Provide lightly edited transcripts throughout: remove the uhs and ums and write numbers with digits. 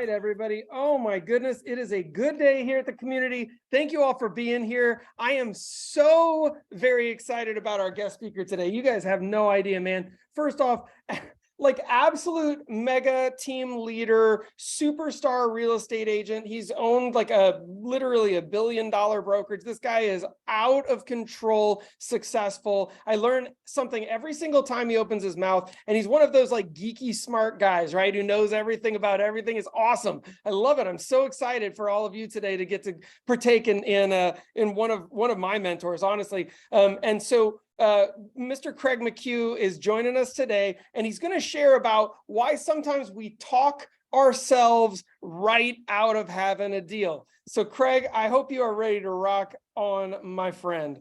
right, everybody. Oh my goodness, it is a good day here at the community. Thank you all for being here. I am so very excited about our guest speaker today. You guys have no idea, man. First off, like absolute mega team leader, superstar real estate agent. He's owned like literally $1 billion brokerage. This guy is out of control, successful. I learn something every single time he opens his mouth. And he's one of those like geeky smart guys, right? Who knows everything about everything. Is awesome. I love it. I'm so excited for all of you today to get to partake in one of my mentors, honestly. Mr. Craig McHugh is joining us today, and he's going to share about why sometimes we talk ourselves right out of having a deal. So, Craig, I hope you are ready to rock on, my friend.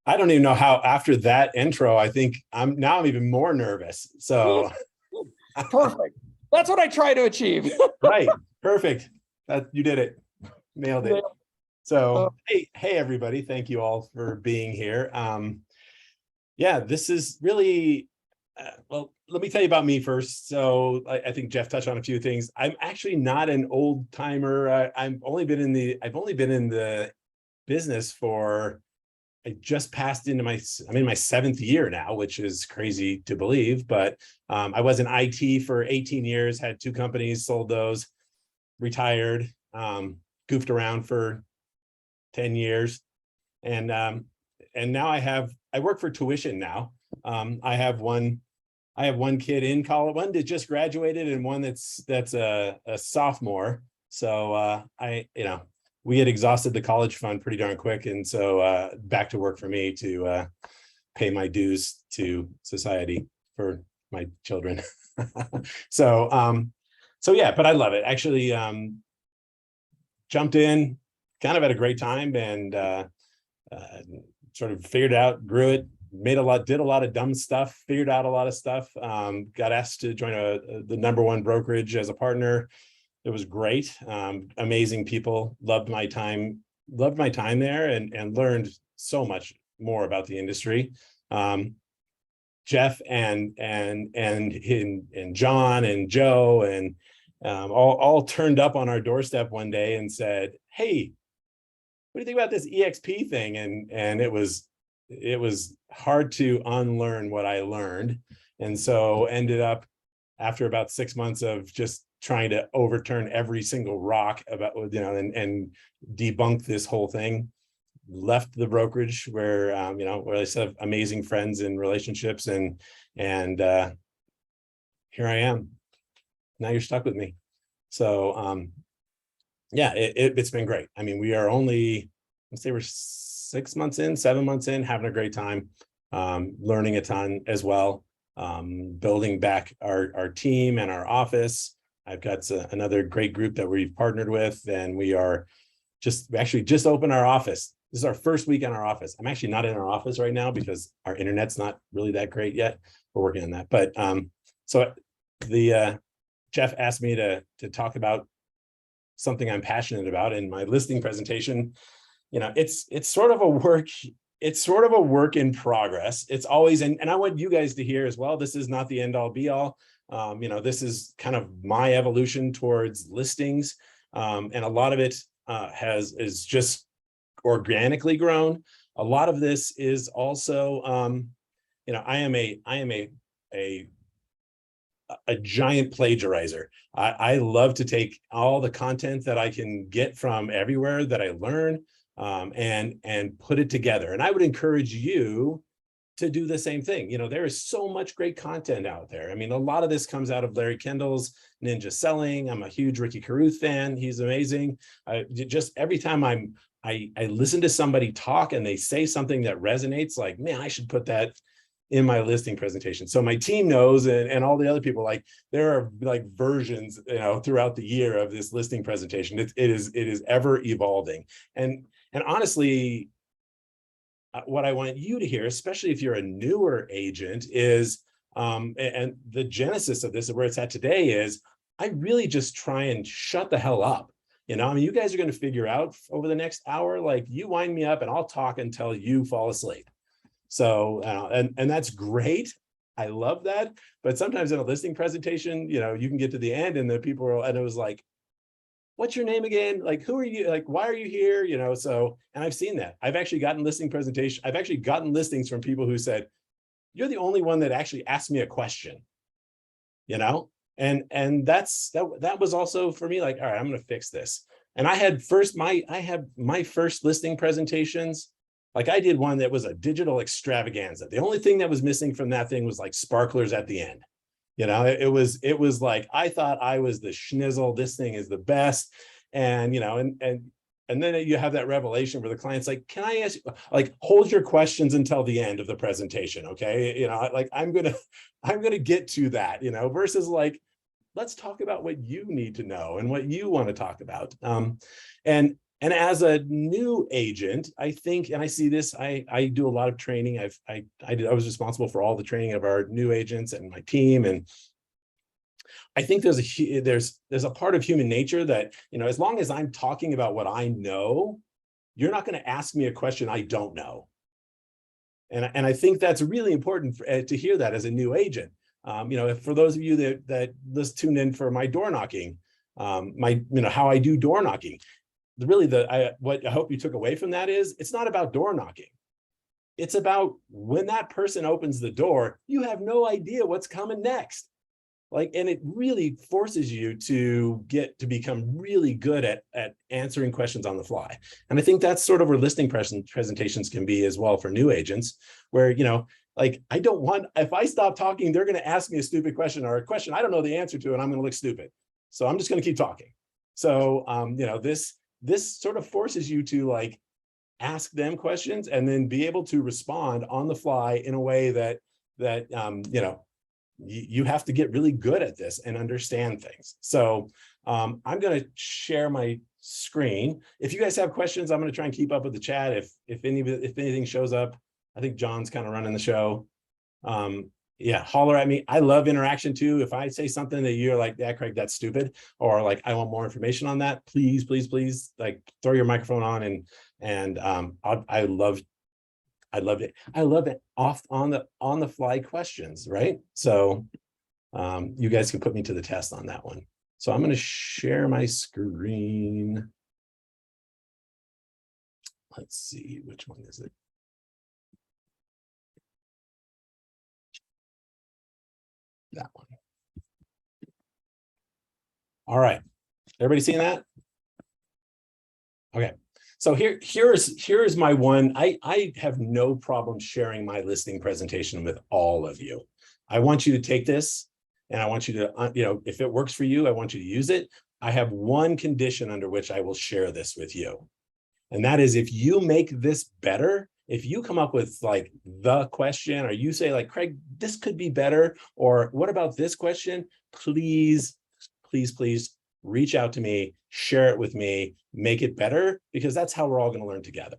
I don't even know how after that intro, I think I'm even more nervous. So perfect. That's what I try to achieve. Right. Perfect. You did it. Nailed it. So, hey, everybody. Thank you all for being here. Yeah, this is really, well, let me tell you about me first. So I think Jeff touched on a few things. I'm actually not an old timer. I've only been in the business for, I just passed into I'm in my 7th year now, which is crazy to believe, but I was in IT for 18 years, had 2 companies, sold those, retired, goofed around for 10 years. And now I work for tuition now. I have one kid in college, one that just graduated, and one that's a sophomore. So we had exhausted the college fund pretty darn quick, and so back to work for me to pay my dues to society for my children. So yeah, but I love it. Actually, jumped in kind of at a great time, and sort of figured out, grew it, did a lot of dumb stuff, figured out a lot of stuff, got asked to join the #1 brokerage as a partner. It was great. Amazing people, loved my time there, and learned so much more about the industry. Jeff and John and Joe and all turned up on our doorstep one day and said, "Hey, what do you think about this EXP thing?" And it was hard to unlearn what I learned. And so ended up, after about 6 months of just trying to overturn every single rock about, and debunk this whole thing, left the brokerage where I still have amazing friends and relationships, and here I am. Now you're stuck with me. So yeah, it's been great. I mean, we are only, let's say we're 6 months in, 7 months in, having a great time, learning a ton as well, building back our team and our office. I've got another great group that we've partnered with, and we actually just opened our office. This is our first week in our office. I'm actually not in our office right now because our internet's not really that great yet. We're working on that. But so Jeff asked me to talk about something I'm passionate about in my listing presentation. It's sort of a work in progress. It's always, and I want you guys to hear as well, this is not the end all be all. This is kind of my evolution towards listings. And a lot of it is just organically grown. A lot of this I am a giant plagiarizer. I love to take all the content that I can get from everywhere that I learn, and put it together. And I would encourage you to do the same thing. There is so much great content out there. I mean, a lot of this comes out of Larry Kendall's Ninja Selling. I'm a huge Ricky Carruth fan. He's amazing. Just every time I listen to somebody talk and they say something that resonates, like, man, I should put that in my listing presentation. So my team knows, and all the other people, like, there are like versions, throughout the year of this listing presentation. It is ever evolving. And honestly, what I want you to hear, especially if you're a newer agent, is, and the genesis of this, where it's at today, is I really just try and shut the hell up. You guys are going to figure out over the next hour, like, you wind me up and I'll talk until you fall asleep. So, and that's great. I love that. But sometimes in a listing presentation, you can get to the end and the people are, and it was like, what's your name again? Like, who are you? Like, why are you here? You know, so, and I've seen that. I've actually gotten I've actually gotten listings from people who said, you're the only one that actually asked me a question, you know? And that was also for me, like, all right, I'm going to fix this. And I had my first listing presentations. Like, I did one that was a digital extravaganza. The only thing that was missing from that thing was like sparklers at the end. You know, it was like, I thought I was the schnizzle. This thing is the best. And, you know, and then you have that revelation where the client's like, can I ask you, like, hold your questions until the end of the presentation. Okay. You know, like, I'm going to get to that, you know, versus like, let's talk about what you need to know and what you want to talk about. And as a new agent, I think, and I see this, I do a lot of training. I was responsible for all the training of our new agents and my team. And I think there's a part of human nature that, you know, as long as I'm talking about what I know, you're not going to ask me a question I don't know. And I think that's really important to hear that as a new agent. You know, for those of you that just tuned in for my door knocking, how I do door knocking. Really, what I hope you took away from that is, it's not about door knocking. It's about when that person opens the door, you have no idea what's coming next. Like, and it really forces you to become really good at answering questions on the fly. And I think that's sort of where listing presentations can be as well for new agents, where, you know, like, if I stop talking, they're going to ask me a stupid question or a question I don't know the answer to, and I'm going to look stupid. So I'm just going to keep talking. So, you know, this sort of forces you to like ask them questions and then be able to respond on the fly in a way that you know, you have to get really good at this and understand things. So I'm going to share my screen. If you guys have questions, I'm going to try and keep up with the chat. If anything shows up, I think John's kind of running the show. Yeah, holler at me. I love interaction too. If I say something that you're like, yeah, Craig, that's stupid, or like, I want more information on that, please, like, throw your microphone on and I love it. I love it off on the fly questions, right? So you guys can put me to the test on that one. So I'm going to share my screen. Let's see, which one is it? That one. All right. Everybody seeing that? Okay. So here's my one. I have no problem sharing my listing presentation with all of you. I want you to take this and I want you to, you know, if it works for you, I want you to use it. I have one condition under which I will share this with you. And that is, if you make this better, if you come up with like the question, or you say like, Craig, this could be better, or what about this question? Please reach out to me, share it with me, make it better, because that's how we're all going to learn together.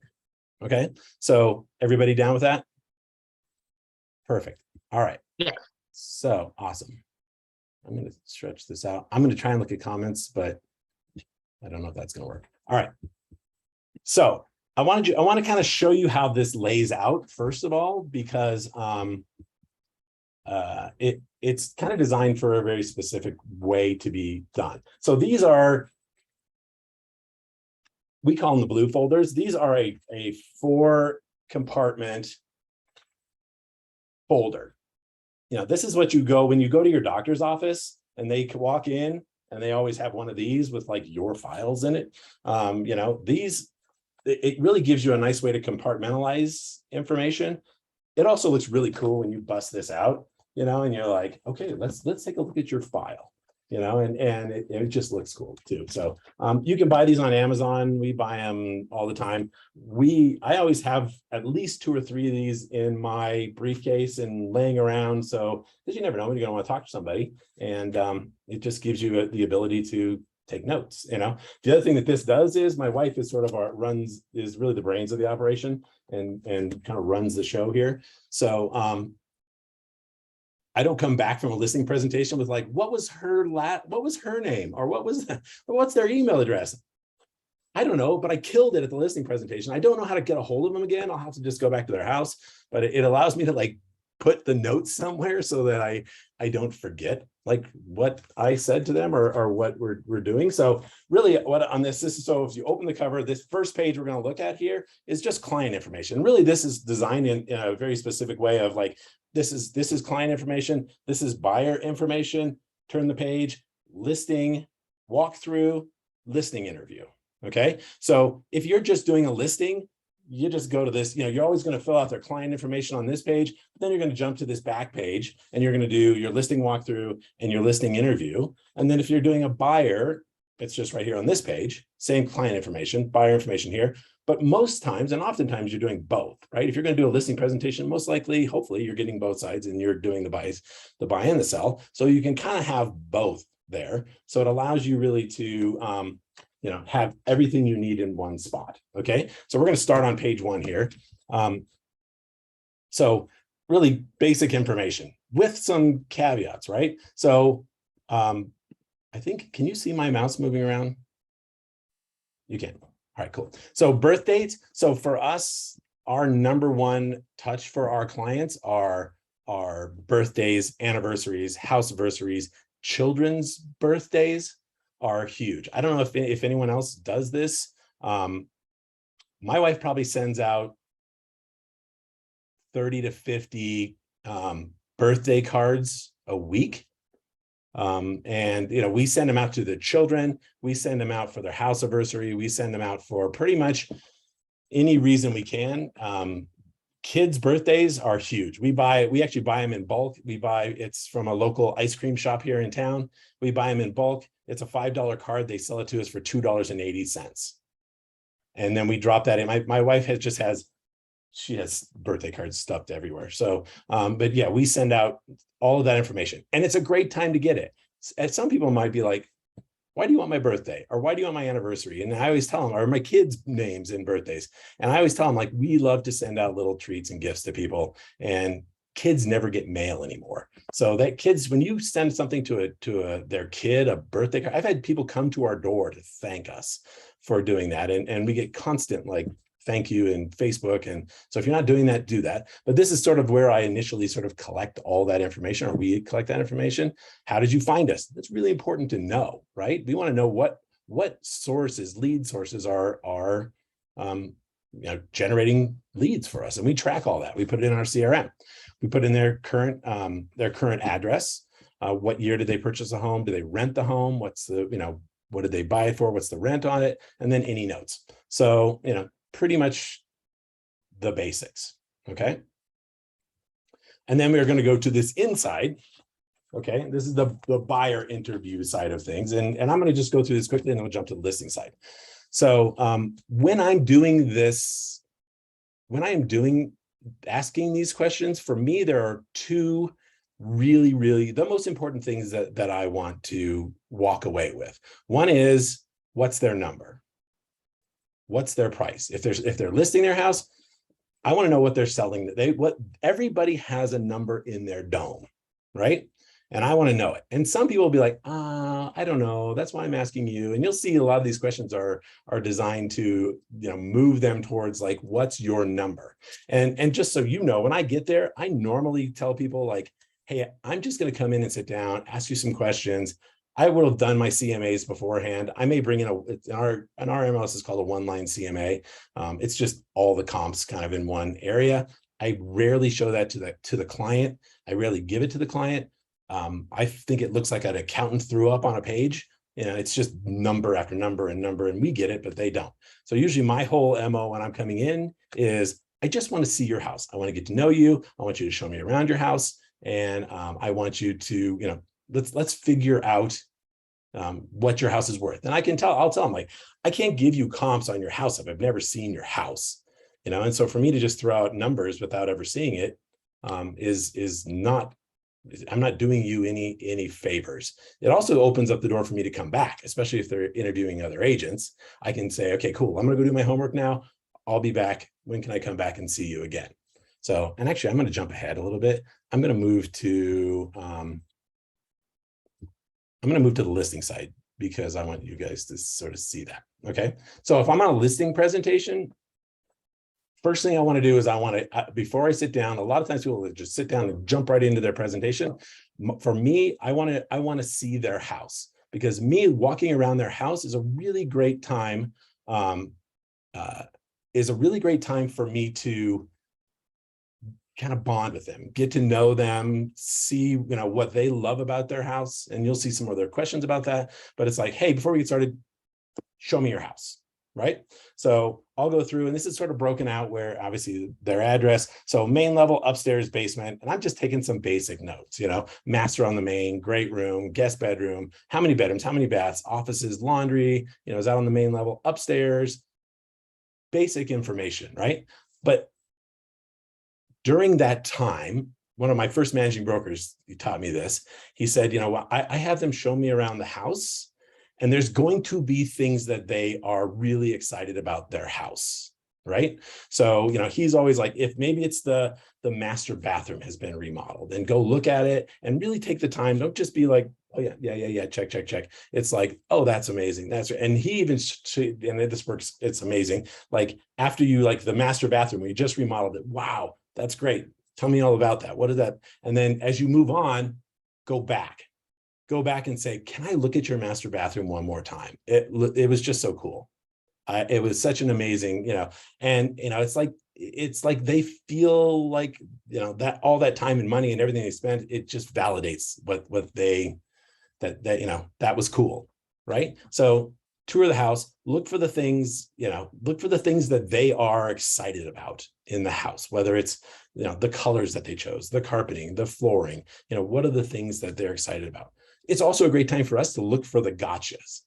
Okay. So everybody down with that? Perfect. All right. Yeah. So awesome. I'm going to stretch this out. I'm going to try and look at comments, but I don't know if that's going to work. All right. So I want to kind of show you how this lays out, first of all, because it's kind of designed for a very specific way to be done. So these are, we call them the blue folders. These are a 4-compartment folder. You know, this is what you go when you go to your doctor's office, and they walk in and they always have one of these with like your files in it. You know, it really gives you a nice way to compartmentalize information. It also looks really cool when you bust this out, you know, and you're like, okay, let's take a look at your file, you know, and it just looks cool too. So you can buy these on Amazon. We buy them all the time. I always have at least 2 or 3 of these in my briefcase and laying around. So, because you never know when you're going to want to talk to somebody, and it just gives you the ability to take notes. You know, the other thing that this does is, my wife is sort of is really the brains of the operation and kind of runs the show here. So I don't come back from a listing presentation with like, what was her name, or what's their email address? I don't know, but I killed it at the listing presentation. I don't know how to get a hold of them again. I'll have to just go back to their house, but it allows me to like put the notes somewhere so that I don't forget. like what I said to them or what we're doing. So really what on this is, so if you open the cover, this first page we're going to look at here is just client information. Really, this is designed in a very specific way of like, this is client information. This is buyer information. Turn the page, listing, walkthrough, listing interview. Okay. So if you're just doing a listing, you just go to this, you're always going to fill out their client information on this page, but then you're going to jump to this back page and you're going to do your listing walkthrough and your listing interview. And then if you're doing a buyer, it's just right here on this page, same client information, buyer information here. But most times, and oftentimes you're doing both, right? If you're going to do a listing presentation, most likely, hopefully you're getting both sides and you're doing the buy and the sell. So you can kind of have both there. So it allows you really to, have everything you need in one spot. Okay, so we're going to start on page 1 here. So really basic information with some caveats, right? So I think, can you see my mouse moving around? You can. All right, cool. So birth dates. So for us, our number one touch for our clients are birthdays, anniversaries, house anniversaries, children's birthdays are huge. I don't know if anyone else does this. My wife probably sends out 30 to 50 birthday cards a week. And we send them out to the children, we send them out for their house anniversary, we send them out for pretty much any reason we can. Kids' birthdays are huge. We actually buy them in bulk. It's from a local ice cream shop here in town. We buy them in bulk. It's a $5 card. They sell it to us for $2.80. And then we drop that in. My wife she has birthday cards stuffed everywhere. So, but yeah, we send out all of that information and it's a great time to get it. And some people might be like, why do you want my birthday? Or why do you want my anniversary? And I always tell them, or my kids' names and birthdays. And I always tell them, like, we love to send out little treats and gifts to people, and kids never get mail anymore. So that kids, when you send something to their kid, a birthday card, I've had people come to our door to thank us for doing that. And we get constant like thank you in Facebook. And so if you're not doing that, do that. But this is sort of where I initially sort of collect all that information, or we collect that information. How did you find us? That's really important to know, right? We want to know what sources, lead sources are generating leads for us. And we track all that. We put it in our CRM. We put in their current address. What year did they purchase a home? Do they rent the home? What's the, what did they buy it for? What's the rent on it? And then any notes. So, pretty much the basics. Okay. And then we're going to go to this inside. Okay. This is the buyer interview side of things. And I'm going to just go through this quickly and then we'll jump to the listing side. So when I'm doing this, asking these questions, for me, there are two really the most important things that I want to walk away with. One is, what's their number? What's their price? If they're listing their house, I want to know what they're selling. Everybody has a number in their dome, right? And I want to know it. And some people will be like, I don't know. That's why I'm asking you. And you'll see a lot of these questions are designed to, move them towards like, what's your number? And just so you know, when I get there, I normally tell people like, hey, I'm just going to come in and sit down, ask you some questions. I would have done my CMAs beforehand. I may bring in our MLS is called a one-line CMA. It's just all the comps kind of in one area. I rarely show that to the client. I rarely give it to the client. I think it looks like an accountant threw up on a page. It's just number after number, and we get it, but they don't. So usually my whole MO when I'm coming in is, I just want to see your house. I want to get to know you. I want you to show me around your house. And I want you to, let's figure out what your house is worth. And I'll tell them, like, I can't give you comps on your house if I've never seen your house, and so for me to just throw out numbers without ever seeing it is not, I'm not doing you any favors. It also opens up the door for me to come back, especially if they're interviewing other agents. I can say, okay, cool, I'm going to go do my homework now. I'll be back. When can I come back and see you again? So, and actually, I'm going to jump ahead a little bit. I'm going to move to the listing side because I want you guys to sort of see that. Okay. So if I'm on a listing presentation, first thing I want to do is before I sit down, a lot of times people will just sit down and jump right into their presentation. For me, I want to see their house, because me walking around their house is a really great time. Is a really great time for me to kind of bond with them, get to know them, see, what they love about their house. And you'll see some other questions about that, but it's like, hey, before we get started, show me your house, right? So I'll go through, and this is sort of broken out where obviously their address. So main level, upstairs, basement, and I'm just taking some basic notes, master on the main, great room, guest bedroom, how many bedrooms, how many baths, offices, laundry, is that on the main level, upstairs, basic information, right? But during that time, one of my first managing brokers, he taught me this. He said, I have them show me around the house, and there's going to be things that they are really excited about their house, right? So, he's always like, if maybe it's the master bathroom has been remodeled, and go look at it and really take the time. Don't just be like, oh yeah, check. It's like, oh, that's amazing. And he even, and this works, it's amazing. Like after you, like the master bathroom, we just remodeled it. Wow, that's great. Tell me all about that. What is that? And then as you move on, go back and say, can I look at your master bathroom one more time? It was just so cool. It was such an amazing, and it's like they feel like, that all that time and money and everything they spend, it just validates what they, that was cool, right? So tour the house, look for the things that they are excited about in the house, whether it's, the colors that they chose, the carpeting, the flooring, what are the things that they're excited about? It's also a great time for us to look for the gotchas,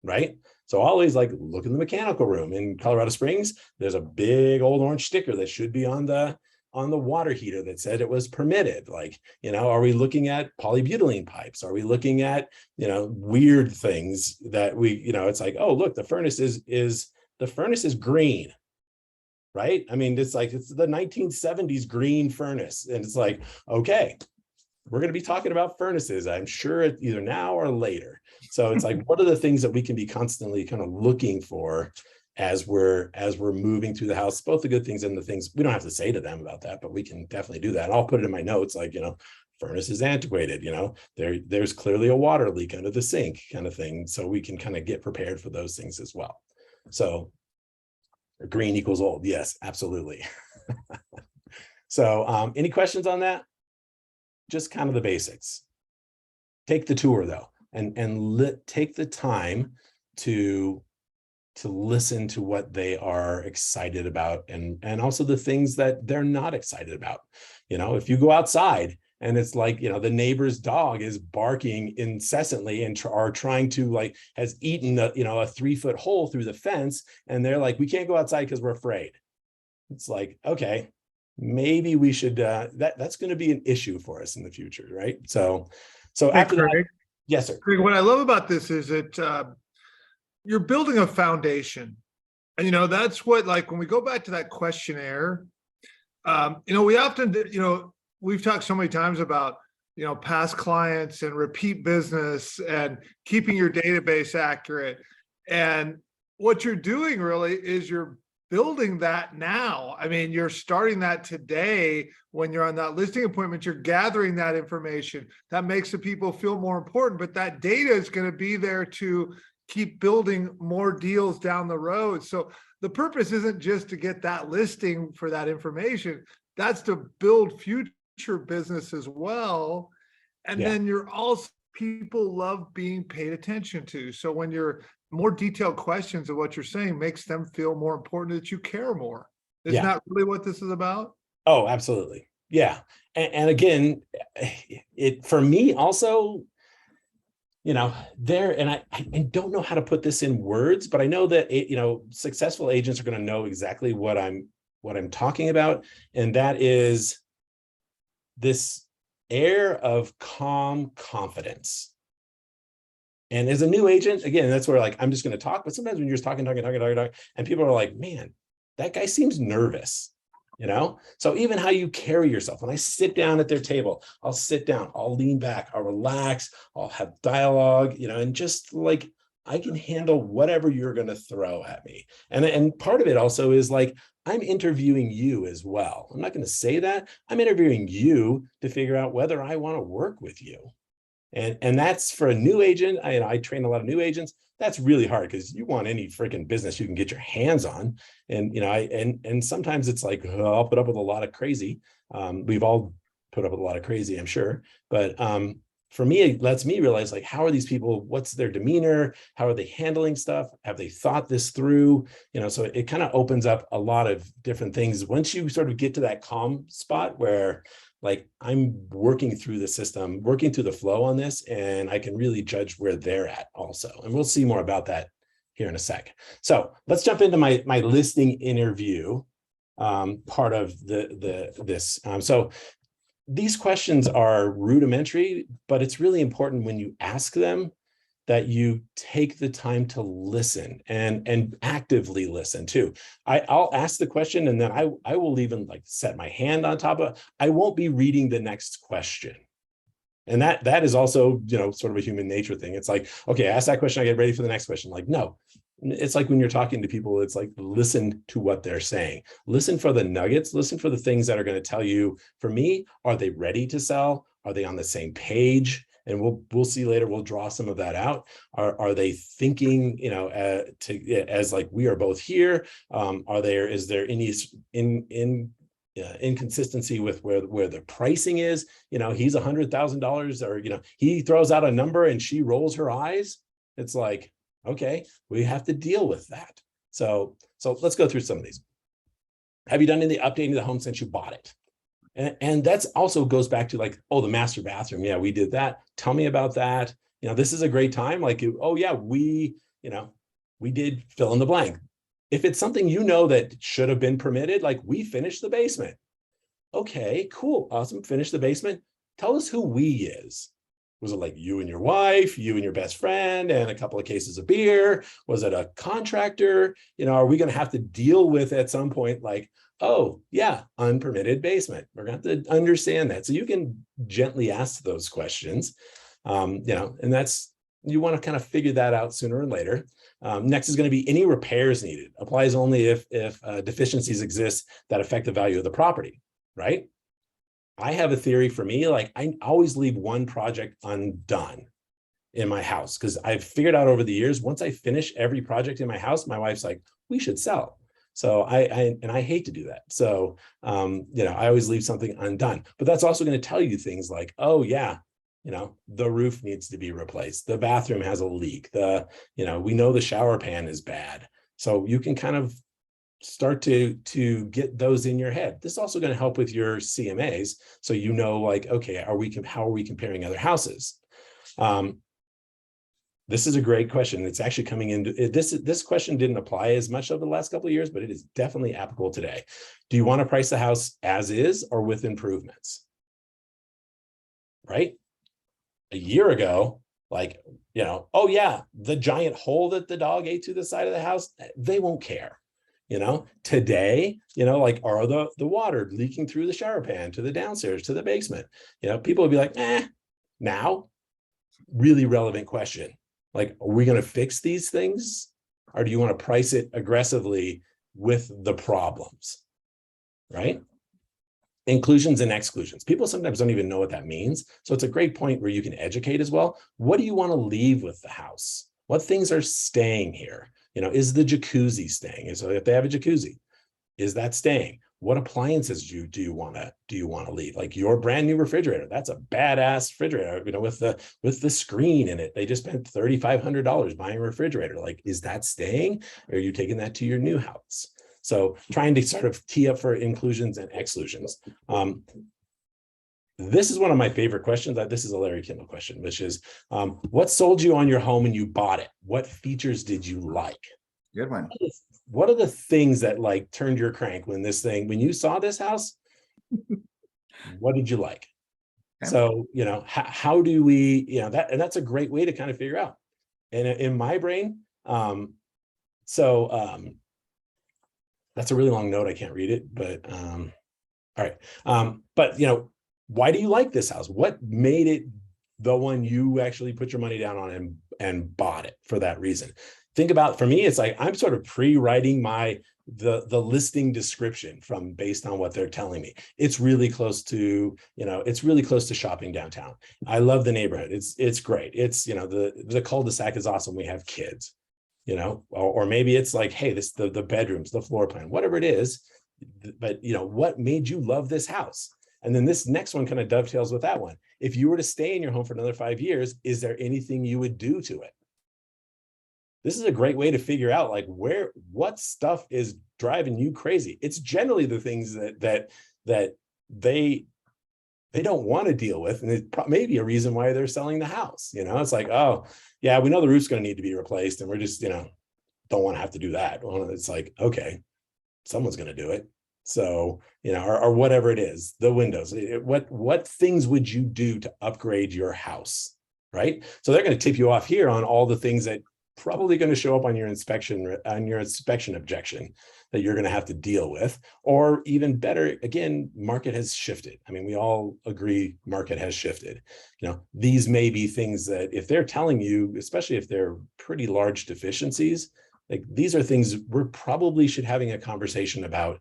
right? So always like look in the mechanical room in Colorado Springs. There's a big old orange sticker that should be on the water heater that said it was permitted. Like, are we looking at polybutylene pipes? Are we looking at, weird things that we, it's like, oh, look, the furnace is green, right? I mean, it's the 1970s green furnace. And it's like, okay, we're going to be talking about furnaces, I'm sure, either now or later. So it's like, what are the things that we can be constantly kind of looking for as we're moving through the house, both the good things and the things we don't have to say to them about that, but we can definitely do that. And I'll put it in my notes, like, furnace is antiquated, there's clearly a water leak under the sink kind of thing. So we can kind of get prepared for those things as well. So green equals old. Yes, absolutely. So any questions on that? Just kind of the basics. Take the tour though, and take the time to listen to what they are excited about, and also the things that they're not excited about. If you go outside and it's like, the neighbor's dog is barking incessantly and are trying to has eaten a 3-foot hole through the fence, and they're like, we can't go outside because we're afraid. It's like, okay, maybe we should, that's going to be an issue for us in the future, right? So after that, yes, sir. Craig, what I love about this is that you're building a foundation. And, that's what, when we go back to that questionnaire, we often, we've talked so many times about, past clients and repeat business and keeping your database accurate. And what you're doing really is you're building that now. I mean, you're starting that today when you're on that listing appointment, you're gathering that information. That makes the people feel more important, but that data is going to be there to keep building more deals down the road. So the purpose isn't just to get that listing for that information. That's to build future business as well. And then you're also, people love being paid attention to. So when you're more detailed questions of what you're saying makes them feel more important, that you care more. Isn't that really what this is about? Oh, absolutely. Yeah. And again, it, for me also, and I don't know how to put this in words, but I know that, successful agents are going to know exactly what I'm talking about. And that is this air of calm confidence. And as a new agent, again, that's where I'm just going to talk, but sometimes when you're just talking, and people are like, man, that guy seems nervous, So even how you carry yourself, when I sit down at their table, I'll sit down, I'll lean back, I'll relax, I'll have dialogue, and just I can handle whatever you're going to throw at me. And part of it also is like, I'm interviewing you as well. I'm not going to say that. I'm interviewing you to figure out whether I want to work with you. And that's for a new agent. I train a lot of new agents. That's really hard because you want any freaking business you can get your hands on. And, and sometimes it's like, oh, I'll put up with a lot of crazy. We've all put up with a lot of crazy, I'm sure. But for me, it lets me realize, like, how are these people? What's their demeanor? How are they handling stuff? Have they thought this through? So it kind of opens up a lot of different things. Once you sort of get to that calm spot where, like, I'm working through the system, working through the flow on this, and I can really judge where they're at also. And we'll see more about that here in a sec. So let's jump into my listing interview part of this. So these questions are rudimentary, but it's really important when you ask them that you take the time to listen and actively listen too. I'll ask the question, and then I will even like set my hand on top of it. I won't be reading the next question. And that is also, sort of a human nature thing. It's like, okay, I ask that question, I get ready for the next question. Like, no, it's like when you're talking to people, it's like, listen to what they're saying. Listen for the nuggets, listen for the things that are going to tell you, for me, are they ready to sell? Are they on the same page? And we'll see later, we'll draw some of that out. Are they thinking, as like, we are both here? Is there any inconsistency with where the pricing is? He's $100,000, or he throws out a number and she rolls her eyes. It's like, okay, we have to deal with that. So let's go through some of these. Have you done any updating to the home since you bought it? And that's also goes back to like, oh, the master bathroom. Yeah, we did that. Tell me about that. This is a great time. Like, oh yeah, we did fill in the blank. If it's something that should have been permitted, like, we finished the basement. Okay, cool, awesome, finish the basement. Tell us who we is. Was it like you and your wife, you and your best friend, and a couple of cases of beer? Was it a contractor? Are we going to have to deal with at some point, like, oh yeah, unpermitted basement? We're going to have to understand that. So you can gently ask those questions, and that's, you want to kind of figure that out sooner or later. Next is going to be any repairs needed. Applies only if deficiencies exist that affect the value of the property, right? I have a theory for me, like, I always leave one project undone in my house, because I've figured out over the years, once I finish every project in my house, my wife's like, we should sell. So I hate to do that. So, I always leave something undone, but that's also going to tell you things like, oh yeah, the roof needs to be replaced. The bathroom has a leak. We know the shower pan is bad. So you can kind of start to get those in your head. This is also going to help with your CMAs. So, like, okay, how are we comparing other houses? This is a great question. It's actually coming into this question didn't apply as much over the last couple of years, but it is definitely applicable today. Do you want to price the house as is or with improvements? Right? A year ago, like, oh yeah, the giant hole that the dog ate through the side of the house, they won't care. Today, like, are the water leaking through the shower pan to the downstairs, to the basement? People would be like, now, really relevant question. Like, are we going to fix these things? Or do you want to price it aggressively with the problems, right? Inclusions and exclusions. People sometimes don't even know what that means. So it's a great point where you can educate as well. What do you want to leave with the house? What things are staying here? Is the jacuzzi staying? And so if they have a jacuzzi, is that staying? What appliances do you want to leave? Like your brand new refrigerator, that's a badass refrigerator, with the screen in it. They just spent $3,500 buying a refrigerator. Like, is that staying? Or are you taking that to your new house? So trying to sort of tee up for inclusions and exclusions. This is one of my favorite questions. This is a Larry Kindle question, which is, what sold you on your home when you bought it? What features did you like? Good one. What are the things that like turned your crank when you saw this house? What did you like? Okay. So, how do we, that's a great way to kind of figure out. And in my brain, that's a really long note. I can't read it, but all right. But why do you like this house? What made it the one you actually put your money down on and bought it for that reason. Think about, for me, it's like I'm sort of pre-writing the listing description from based on what they're telling me. It's really close to, it's really close to shopping downtown. I love the neighborhood. It's great. It's, the cul-de-sac is awesome. We have kids, or maybe it's like, hey, the bedrooms, the floor plan, whatever it is. But, what made you love this house? And then this next one kind of dovetails with that one. If you were to stay in your home for another 5 years, is there anything you would do to it? This is a great way to figure out like what stuff is driving you crazy. It's generally the things that they don't want to deal with. And it may be a reason why they're selling the house. It's like, oh yeah, we know the roof's going to need to be replaced and we're just, don't want to have to do that. Well, it's like, okay, someone's going to do it. So, or whatever it is, the windows, what things would you do to upgrade your house? Right. So they're going to tip you off here on all the things that probably going to show up on your inspection objection that you're going to have to deal with. Or even better, again, market has shifted. I mean, we all agree market has shifted. These may be things that if they're telling you, especially if they're pretty large deficiencies, like these are things we're probably should having a conversation about.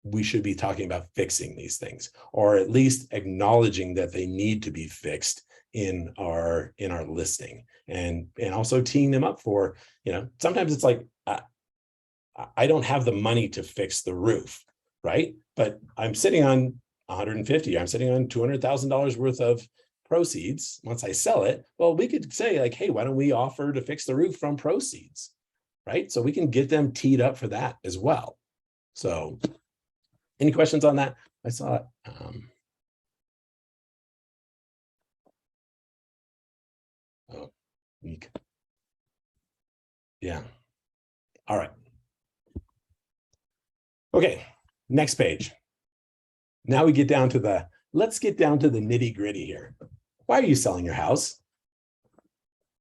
We should be talking about fixing these things, or at least acknowledging that they need to be fixed in our listing, and also teeing them up for, sometimes it's like, I don't have the money to fix the roof, right? But I'm sitting on 150, I'm sitting on $200,000 worth of proceeds. Once I sell it, well, we could say like, hey, why don't we offer to fix the roof from proceeds, right? So we can get them teed up for that as well. So any questions on that? I saw it. Oh, yeah. All right. Okay, next page. Now we get down to let's get down to the nitty gritty here. Why are you selling your house?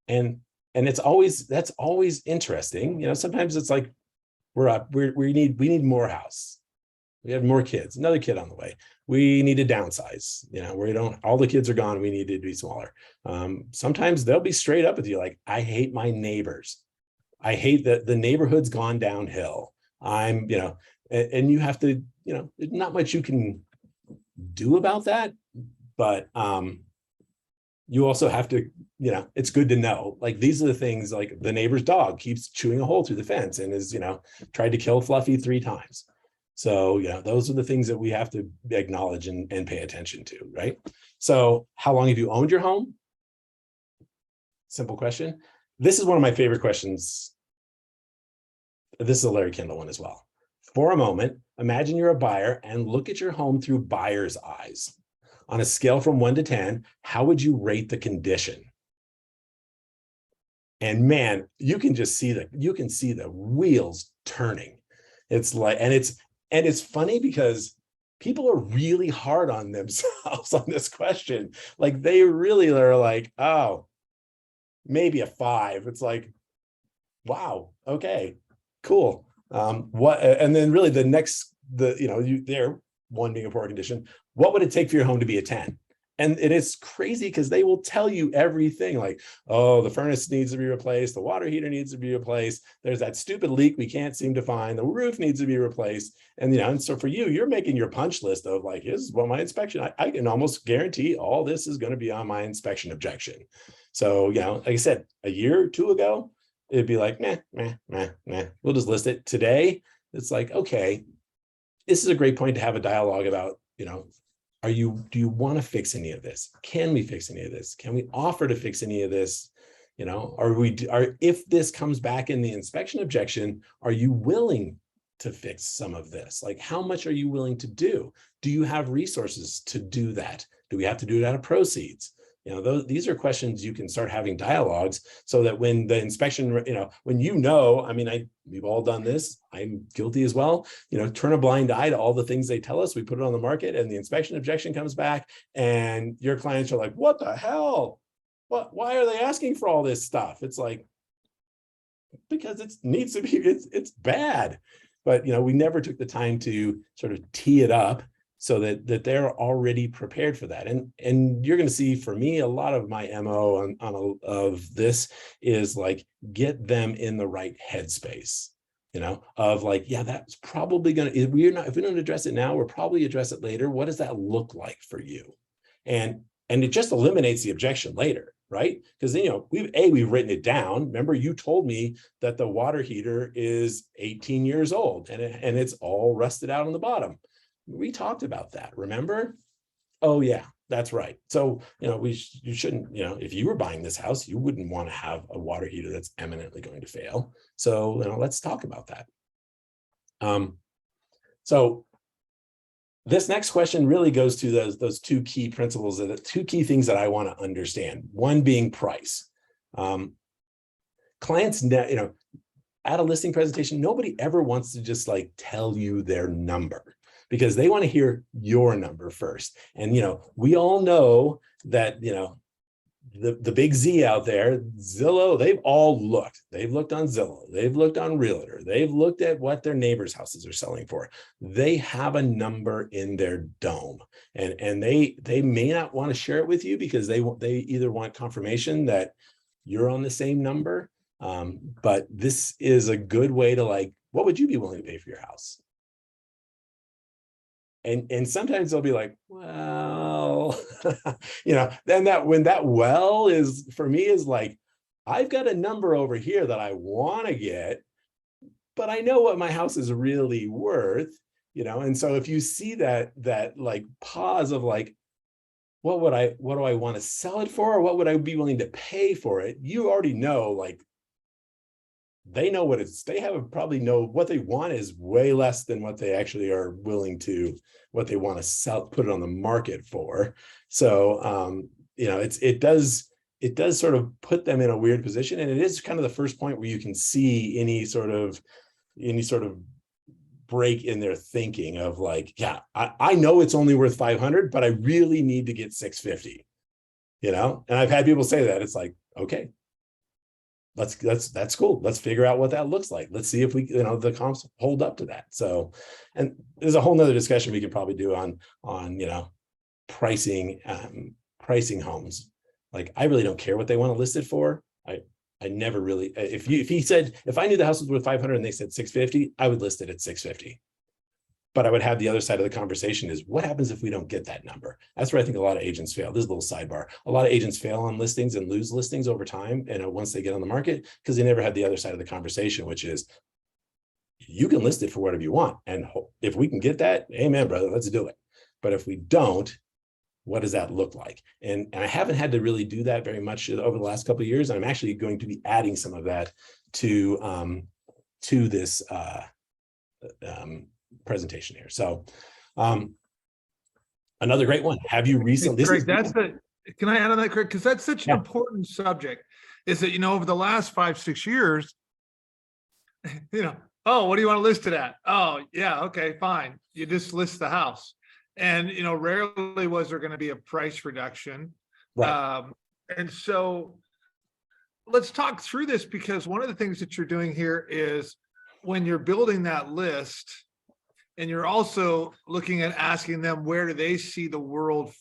And that's always interesting. Sometimes it's like we need more house. We have more kids, another kid on the way. We need to downsize, all the kids are gone. We need to be smaller. Sometimes they'll be straight up with you. Like, I hate my neighbors. I hate that the neighborhood's gone downhill. And you have to, not much you can do about that, but you also have to, it's good to know, like, these are the things, like the neighbor's dog keeps chewing a hole through the fence and is, tried to kill Fluffy 3 times. So, those are the things that we have to acknowledge and pay attention to, right? So how long have you owned your home? Simple question. This is one of my favorite questions. This is a Larry Kendall one as well. For a moment, imagine you're a buyer and look at your home through buyer's eyes. On a scale from 1 to 10, how would you rate the condition? And man, you can see the wheels turning. It's like, and it's funny because people are really hard on themselves on this question. Like, they really are like, oh, maybe a 5. It's like, wow, okay, cool. And then really they're 1 being a poor condition. What would it take for your home to be a 10? And it is crazy because they will tell you everything like, oh, the furnace needs to be replaced. The water heater needs to be replaced. There's that stupid leak we can't seem to find. The roof needs to be replaced. And, and so for you, you're making your punch list of like, this is what my inspection, I can almost guarantee all this is going to be on my inspection objection. So, like I said, a year or 2 ago, it'd be like, meh. We'll just list it. Today, it's like, okay, this is a great point to have a dialogue about, do you want to fix any of this? Can we fix any of this? Can we offer to fix any of this? If this comes back in the inspection objection, are you willing to fix some of this? Like, how much are you willing to do? Do you have resources to do that? Do we have to do it out of proceeds? These are questions you can start having dialogues so that when the inspection, when we've all done this, I'm guilty as well, turn a blind eye to all the things they tell us, we put it on the market and the inspection objection comes back and your clients are like, what the hell? Why are they asking for all this stuff? It's like, because it needs to be, it's bad. But, we never took the time to sort of tee it up so that they're already prepared for that. And you're going to see, for me, a lot of my MO of this is like, get them in the right headspace, of like, yeah, that's probably going to, if we don't address it now, we'll probably address it later. What does that look like for you? And it just eliminates the objection later, right? Because we've written it down. Remember, you told me that the water heater is 18 years old and it's all rusted out on the bottom. We talked about that, remember? Oh yeah, that's right. So, you shouldn't, if you were buying this house, you wouldn't want to have a water heater that's eminently going to fail. So, let's talk about that. So this next question really goes to those two key principles, the two key things that I want to understand. One being price. Clients, at a listing presentation, nobody ever wants to just like tell you their number, because they want to hear your number first. And, we all know that, the big Z out there, Zillow, they've all looked. They've looked on Zillow. They've looked on Realtor. They've looked at what their neighbors' houses are selling for. They have a number in their dome, and they may not want to share it with you because they either want confirmation that you're on the same number. But this is a good way to like, what would you be willing to pay for your house? And sometimes they'll be like, well, then when that well is, for me, is like, I've got a number over here that I want to get, but I know what my house is really worth, and so if you see that like pause of like, what do I want to sell it for? Or what would I be willing to pay for it? You already know, like, they know probably know what they want is way less than what they actually are willing to, what they want to sell, put it on the market for. So, it does sort of put them in a weird position. And it is kind of the first point where you can see any sort of break in their thinking of like, yeah, I know it's only worth 500, but I really need to get 650, and I've had people say that. It's like, okay, that's cool. Let's figure out what that looks like. Let's see if we, the comps hold up to that. So, and there's a whole nother discussion we could probably do on pricing homes. Like, I really don't care what they want to list it for. I never really, if I knew the house was worth 500 and they said 650, I would list it at 650. But I would have the other side of the conversation is, what happens if we don't get that number? That's where I think a lot of agents fail. This is a little sidebar. A lot of agents fail on listings and lose listings over time, and once they get on the market, because they never had the other side of the conversation, which is, you can list it for whatever you want. And if we can get that, amen, brother, let's do it. But if we don't, what does that look like? And I haven't had to really do that very much over the last couple of years. And I'm actually going to be adding some of that to this presentation here. So another great one. Have you recently? Craig, can I add on that, Craig? Because that's such an important subject. Is that, over the last 5-6 years, oh, what do you want to list it at? Oh, yeah, okay, fine. You just list the house. And, rarely was there going to be a price reduction. Right. And so let's talk through this, because one of the things that you're doing here is, when you're building that list, and you're also looking at asking them, where do they see the world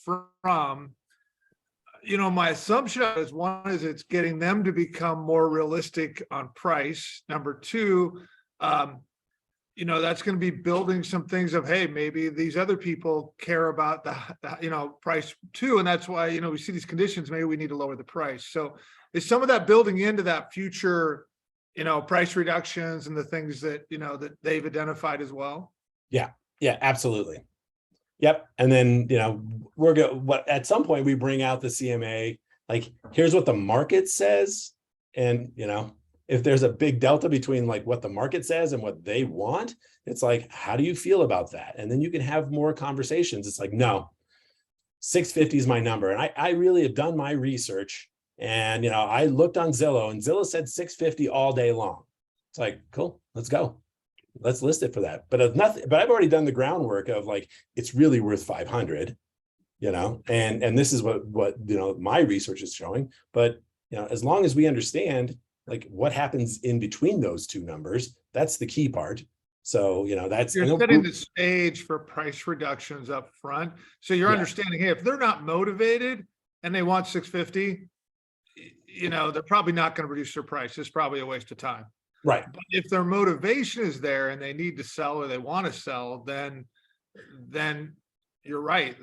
from? My assumption is, one is it's getting them to become more realistic on price. Number two, that's going to be building some things of, hey, maybe these other people care about the price too. And that's why, we see these conditions, maybe we need to lower the price. So is some of that building into that future, price reductions and the things that, that they've identified as well? Yeah, absolutely. Yep. And then, at some point we bring out the CMA, like, here's what the market says. And, if there's a big delta between like what the market says and what they want, it's like, how do you feel about that? And then you can have more conversations. It's like, no, 650 is my number. And I really have done my research, and, I looked on Zillow, and Zillow said 650 all day long. It's like, cool, let's go. Let's list it for that. But I've already done the groundwork of like, it's really worth 500, and this is what my research is showing. But, as long as we understand like what happens in between those two numbers, that's the key part. So, you know, that's, You're setting the stage for price reductions up front. So you're understanding, hey, if they're not motivated and they want 650, you know, they're probably not going to reduce their price. It's probably a waste of time. right. But if their motivation is there and they need to sell or they want to sell, then you're right.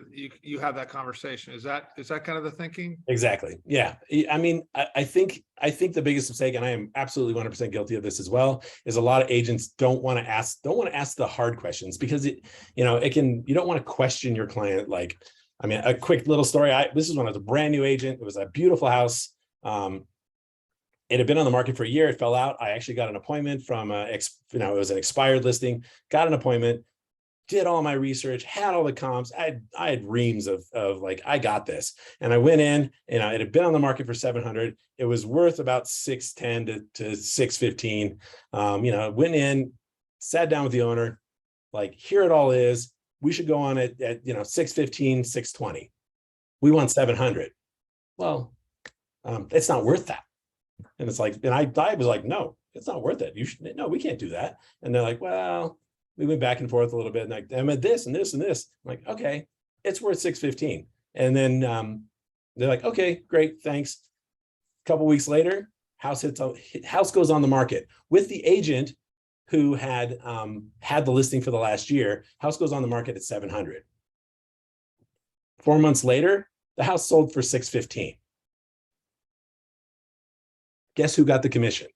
You have that conversation. Is that kind of the thinking? Exactly. Yeah. I mean, I think the biggest mistake, and I am absolutely 100% guilty of this as well, is a lot of agents don't want to ask the hard questions, because you don't want to question your client. Like, I mean, a quick little story. This is when I was a brand new agent. It was a beautiful house. It had been on the market for a year. It fell out. I actually got an appointment from it was an expired listing, got an appointment, did all my research, had all the comps. I had reams of like, I got this. And I went in, it had been on the market for 700. It was worth about 610 to 615. Went in, sat down with the owner, like, here it all is. We should go on at 615, 620. We want 700. Well, it's not worth that. And it's like, and I was like, no, it's not worth it. No, we can't do that. And they're like, well, we went back and forth a little bit, and like, I'm at this and this and this. I'm like, okay, it's worth 615. And then they're like, okay, great, thanks. A couple weeks later, house goes on the market with the agent who had the listing for the last year. House goes on the market at 700. 4 months later, the house sold for 615. Guess who got the commission?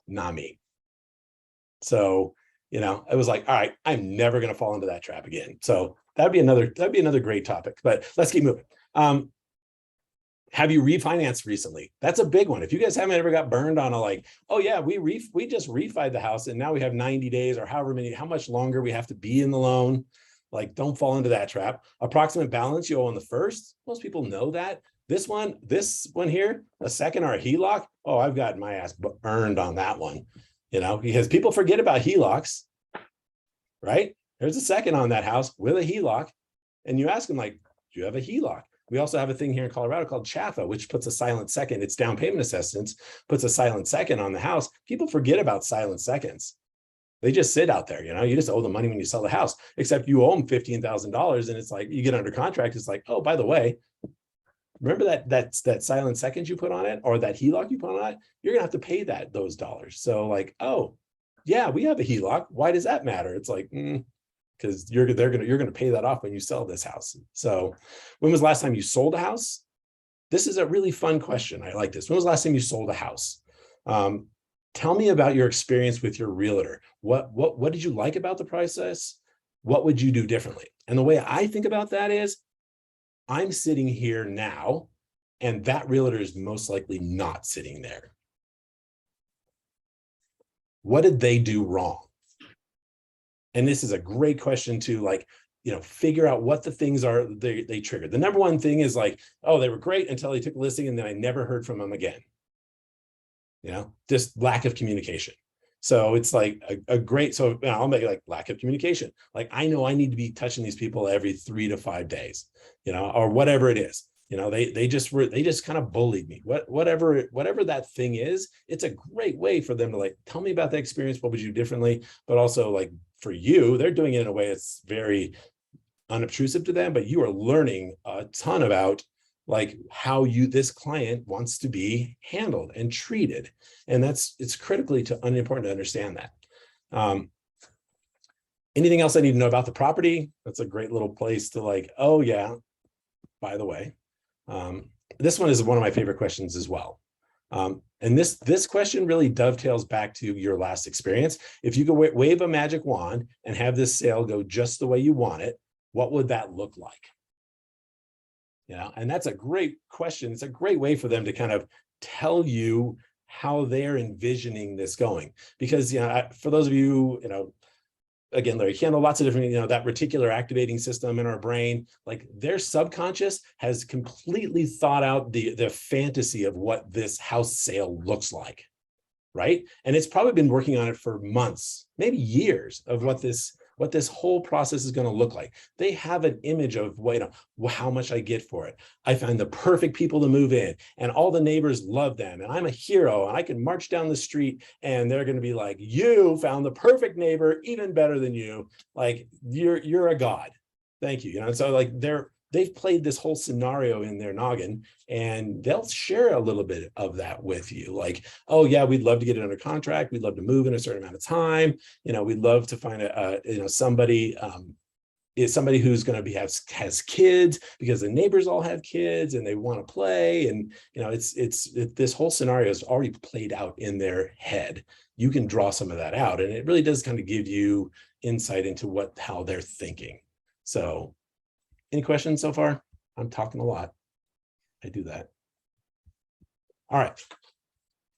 Not me. So, it was like, all right, I'm never going to fall into that trap again. So that'd be another great topic, but let's keep moving. Have you refinanced recently? That's a big one. If you guys haven't ever got burned on oh yeah, we just refied the house and now we have 90 days or how much longer we have to be in the loan. Like, don't fall into that trap. Approximate balance you owe on the first. Most people know that. This one here, a second or a HELOC. Oh, I've gotten my ass burned on that one. Because people forget about HELOCs, right? There's a second on that house with a HELOC. And you ask them, like, do you have a HELOC? We also have a thing here in Colorado called CHAFA, which puts a silent second. It's down payment assistance, puts a silent second on the house. People forget about silent seconds. They just sit out there, you just owe the money when you sell the house, except you owe them $15,000. And it's like, you get under contract. It's like, oh, by the way, remember that silent second you put on it, or that HELOC you put on it, you're gonna have to pay those dollars. So like, oh yeah, we have a HELOC. Why does that matter? It's like, because you're gonna pay that off when you sell this house. So when was the last time you sold a house? This is a really fun question. I like this. When was the last time you sold a house? Tell me about your experience with your realtor. What did you like about the process? What would you do differently? And the way I think about that is, I'm sitting here now, and that realtor is most likely not sitting there. What did they do wrong? And this is a great question to figure out what the things are they triggered. The number one thing is like, oh, they were great until they took a listing and then I never heard from them again. Just lack of communication. So it's like so I'll make it like lack of communication. Like, I know I need to be touching these people every 3 to 5 days, or whatever it is. They just kind of bullied me. Whatever that thing is, it's a great way for them to like, tell me about the experience. What would you do differently? But also, like, for you, they're doing it in a way that's very unobtrusive to them, but you are learning a ton about like how this client wants to be handled and treated. And it's critically important to understand that. Anything else I need to know about the property? That's a great little place to like, oh yeah, by the way, this one is one of my favorite questions as well. And this question really dovetails back to your last experience. If you could wave a magic wand and have this sale go just the way you want it, what would that look like? And that's a great question. It's a great way for them to kind of tell you how they're envisioning this going. Because, for those of you, again, Larry handle lots of different, that reticular activating system in our brain, like their subconscious has completely thought out the fantasy of what this house sale looks like, right? And it's probably been working on it for months, maybe years, of what this what this whole process is going to look like. They have an image of how much I get for it. I find the perfect people to move in, and all the neighbors love them, and I'm a hero, and I can march down the street and they're going to be like, you found the perfect neighbor, even better than you. Like you're a god. Thank you. And so like they've played this whole scenario in their noggin, and they'll share a little bit of that with you. Like, oh yeah, we'd love to get it under contract. We'd love to move in a certain amount of time. We'd love to find somebody is somebody who's going to has kids, because the neighbors all have kids and they want to play. And, this whole scenario is already played out in their head. You can draw some of that out, and it really does kind of give you insight into how they're thinking. So any questions so far? I'm talking a lot. I do that. All right.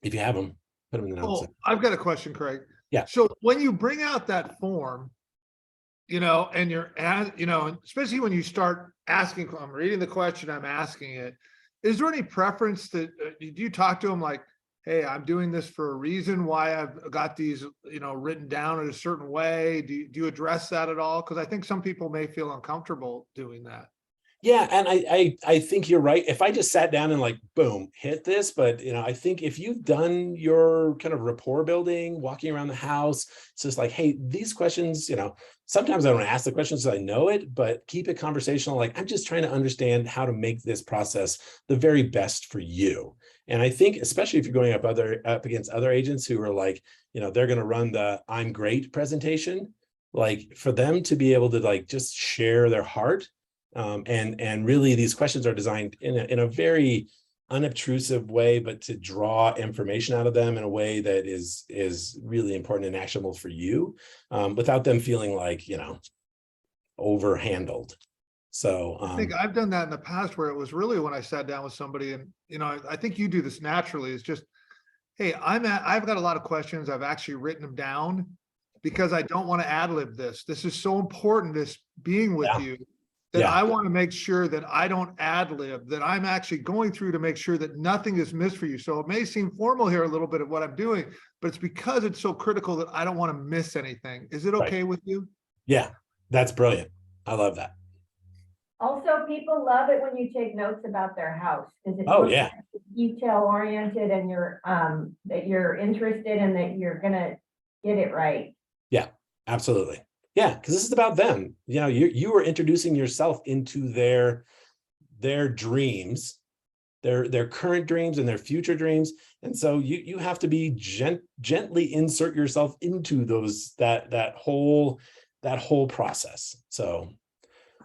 If you have them, put them in the notes. Oh, I've got a question, Craig. Yeah. So when you bring out that form, and especially when you start asking, I'm reading the question, I'm asking it. Is there any preference that do you talk to them like, hey, I'm doing this for a reason, why I've got these, written down in a certain way? Do you address that at all? Because I think some people may feel uncomfortable doing that. Yeah, and I think you're right. If I just sat down and like, boom, hit this, but I think if you've done your kind of rapport building, walking around the house, it's just like, hey, these questions, sometimes I don't ask the questions so I know it, but keep it conversational. Like, I'm just trying to understand how to make this process the very best for you. And I think, especially if you're going up against other agents who are like, they're going to run the I'm great presentation, like for them to be able to like just share their heart. And really these questions are designed in a very unobtrusive way, but to draw information out of them in a way that is really important and actionable for you, without them feeling like, overhandled. So I think I've done that in the past, where it was really when I sat down with somebody, and I think you do this naturally. It's just, hey, I've got a lot of questions. I've actually written them down because I don't want to ad lib this. This is so important, this being with you, that I want to make sure that I don't ad lib, that I'm actually going through to make sure that nothing is missed for you. So it may seem formal here a little bit of what I'm doing, but it's because it's so critical that I don't want to miss anything. Is it okay with you? Yeah, that's brilliant. I love that. Also, people love it when you take notes about their house. Oh yeah. Detail oriented, and that you're interested and that you're gonna get it right. Yeah, absolutely. Yeah, because this is about them. You are introducing yourself into their dreams, their current dreams and their future dreams. And so you have to be gently insert yourself into that whole process. So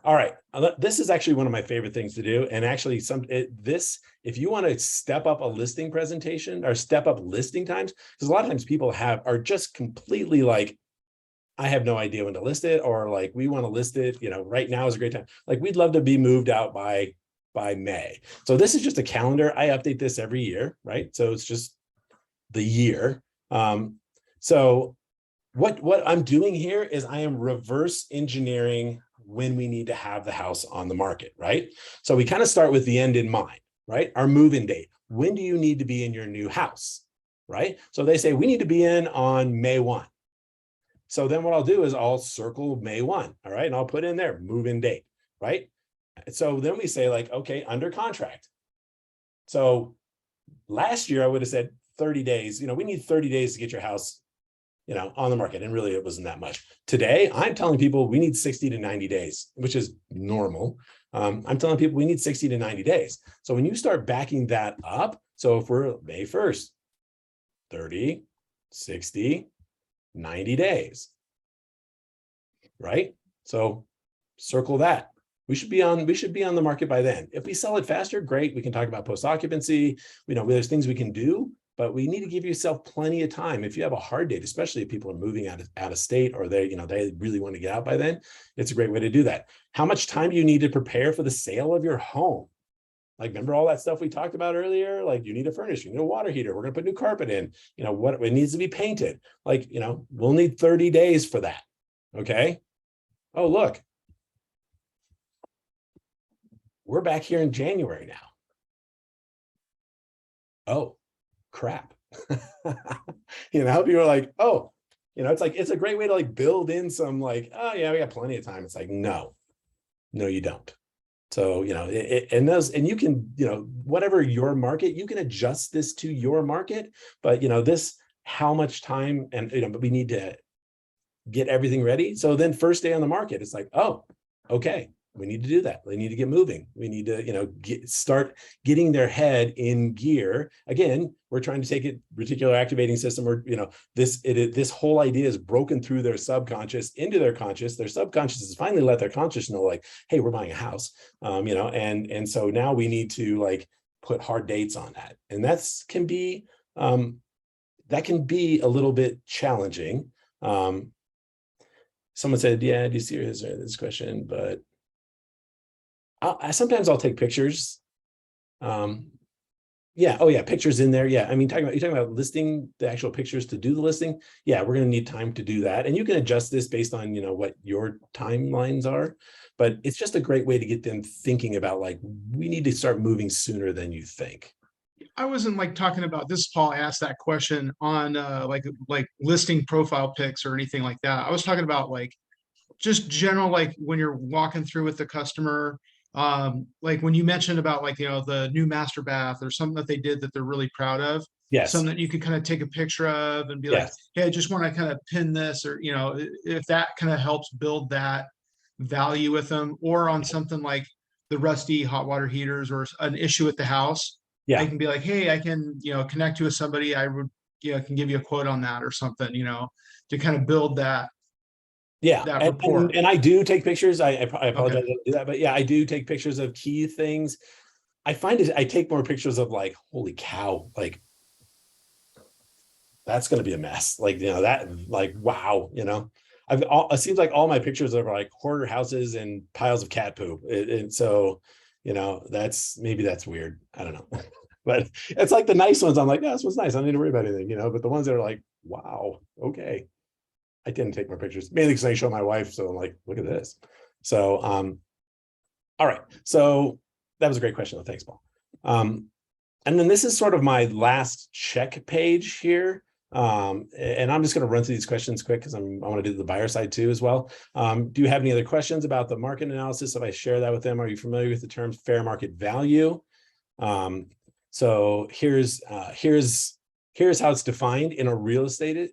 all right, this is actually one of my favorite things to do. And actually if you want to step up a listing presentation or step up listing times, because a lot of times people are just completely like, I have no idea when to list it, or like, we want to list it, right now is a great time. Like, we'd love to be moved out by May. So this is just a calendar. I update this every year, right? So it's just the year. So what I'm doing here is I am reverse engineering when we need to have the house on the market, right? So we kind of start with the end in mind, right? Our move-in date. When do you need to be in your new house, right? So they say we need to be in on May 1. So then what I'll do is I'll circle May 1, all right? And I'll put in there move-in date, right? So then we say like, okay, under contract. So last year I would have said 30 days, we need 30 days to get your house, on the market. And really it wasn't that much. Today, I'm telling people we need 60 to 90 days, which is normal. I'm telling people we need 60 to 90 days. So when you start backing that up, so if we're May 1st, 30, 60, 90 days, right? So circle that. We should be on the market by then. If we sell it faster, great. We can talk about post occupancy. There's things we can do, but we need to give yourself plenty of time. If you have a hard date, especially if people are moving out of state, or they really want to get out by then, it's a great way to do that. How much time do you need to prepare for the sale of your home? Like, remember all that stuff we talked about earlier? Like, you need a furnace, you need a water heater. We're going to put new carpet in, what it needs to be painted. Like, we'll need 30 days for that. Okay. Oh, look, we're back here in January now. Oh, crap. People are like, oh, it's like, it's a great way to like build in some like, oh yeah, we got plenty of time. It's like, no, you don't. So, and you can, whatever your market, you can adjust this to your market, but how much time and, but we need to get everything ready. So then first day on the market, it's like, oh, okay, we need to do that. We need to get moving. We need to, start getting their head in gear. Again, we're trying to take a reticular activating system or, this whole idea is broken through their subconscious into their conscious. Their subconscious has finally let their conscious know like, hey, we're buying a house, and so now we need to like put hard dates on that. And that can be a little bit challenging. Someone said, yeah, do you see this question? But sometimes I'll take pictures. Yeah. Oh yeah. Pictures in there. Yeah. I mean, you're talking about listing the actual pictures to do the listing. Yeah. We're going to need time to do that. And you can adjust this based on, what your timelines are, but it's just a great way to get them thinking about like, we need to start moving sooner than you think. I wasn't like talking about this, Paul asked that question on like listing profile pics or anything like that. I was talking about like just general, like when you're walking through with the customer, like when you mentioned about like, the new master bath or something that they did that they're really proud of. Yes. Something that you could kind of take a picture of and be like, hey, I just want to kind of pin this, or, if that kind of helps build that value with them, or on something like the rusty hot water heaters or an issue at the house. Yeah. I can be like, hey, I can, connect you with somebody. I would, can give you a quote on that or something, to kind of build that. Yeah. That rapport. And I do take pictures. I apologize I don't do that, but yeah, I do take pictures of key things. I find I take more pictures of like, holy cow, like that's going to be a mess. Like, that like, wow, it seems like all my pictures are like hoarder houses and piles of cat poop. And so, maybe that's weird. I don't know. But it's like the nice ones. I'm like, yeah, this one's nice. I don't need to worry about anything, but the ones that are like, wow, okay. I didn't take more pictures, mainly because I show my wife. So I'm like, look at this. So, all right. So that was a great question. Thanks, Paul. And then this is sort of my last check page here. And I'm just going to run through these questions quick because I want to do the buyer side too as well. Do you have any other questions about the market analysis? If I share that with them, are you familiar with the term fair market value? So here's how it's defined in a real estate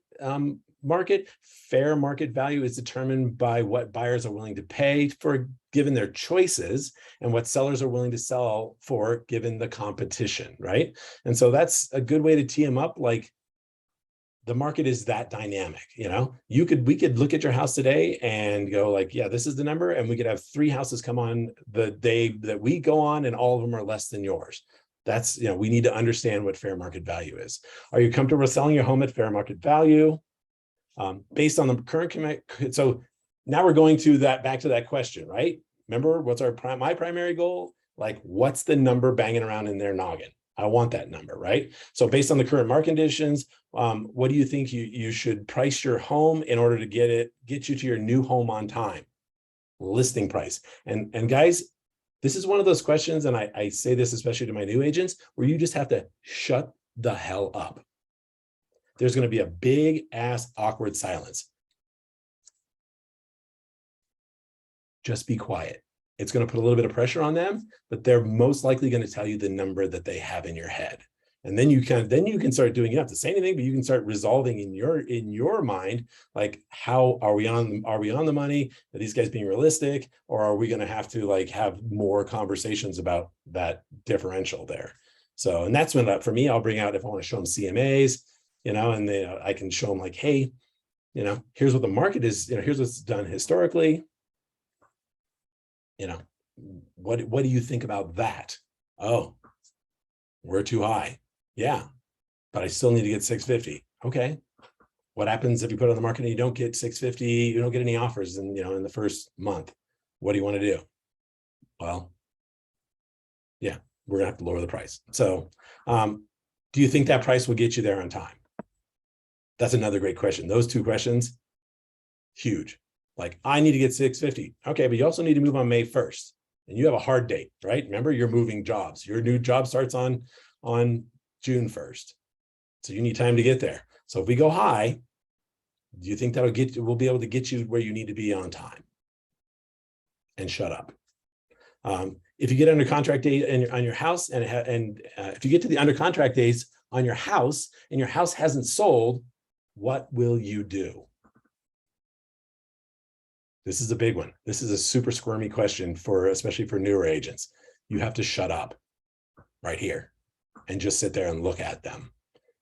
market. Fair market value is determined by what buyers are willing to pay for given their choices and what sellers are willing to sell for given the competition, right? And so that's a good way to tee them up. Like the market is that dynamic, we could look at your house today and go like, yeah, this is the number. And we could have 3 houses come on the day that we go on and all of them are less than yours. That's, we need to understand what fair market value is. Are you comfortable selling your home at fair market value? Based on the current so now we're going to back to that question, right? Remember, what's my primary goal? Like, what's the number banging around in their noggin? I want that number, right? So based on the current market conditions, what do you think you should price your home in order to get you to your new home on time? Listing price. And guys, this is one of those questions, and I say this especially to my new agents, where you just have to shut the hell up. There's going to be a big ass awkward silence. Just be quiet. It's going to put a little bit of pressure on them, but they're most likely going to tell you the number that they have in your head. And then you can start doing, you don't have to say anything, but you can start resolving in your mind, like, how are we on the money? Are these guys being realistic? Or are we going to have to like have more conversations about that differential there? So, and that's when for me, I'll bring out, if I want to show them CMAs, and I can show them like, hey, here's what the market is, here's what's done historically. What do you think about that? Oh, we're too high. Yeah, but I still need to get 650. Okay. What happens if you put it on the market and you don't get 650, you don't get any offers in the first month? What do you want to do? Well, yeah, we're gonna have to lower the price. So, do you think that price will get you there on time? That's another great question. Those 2 questions, huge. Like, I need to get 650. Okay, but you also need to move on May 1st. And you have a hard date, right? Remember, you're moving jobs. Your new job starts on June 1st. So you need time to get there. So if we go high, Do you think we'll be able to get you where you need to be on time? And shut up. If you get under contract date on your house and if you get to the under contract days on your house and your house hasn't sold, what will you do? This is a big one. This is a super squirmy question especially for newer agents. You have to shut up right here and just sit there and look at them,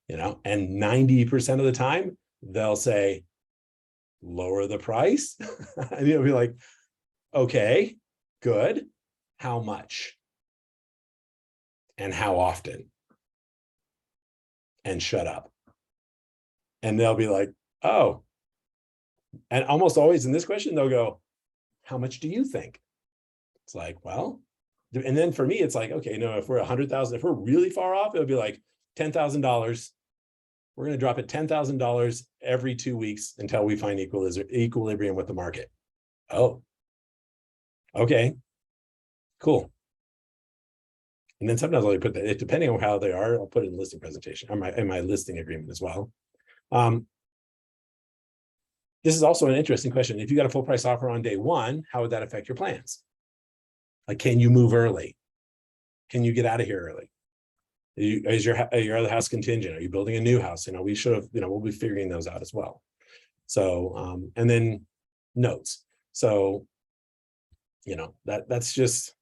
and 90% of the time they'll say, lower the price. And you'll be like, okay, good. How much? And how often? And shut up. And they'll be like, oh. And almost always in this question, they'll go, how much do you think? It's like, well, and then for me, it's like, okay, no, if we're 100,000, if we're really far off, it'll be like $10,000. We're going to drop it $10,000 every 2 weeks until we find equilibrium with the market. Oh, okay, cool. And then sometimes I'll put that, depending on how they are, I'll put it in listing presentation or in my listing agreement as well. This is also an interesting question. If you got a full price offer on day one, how would that affect your plans? Like, can you move early? Can you get out of here early? Is your other house contingent? Are you building a new house? We should have, we'll be figuring those out as well. So, and then notes. So, that's just,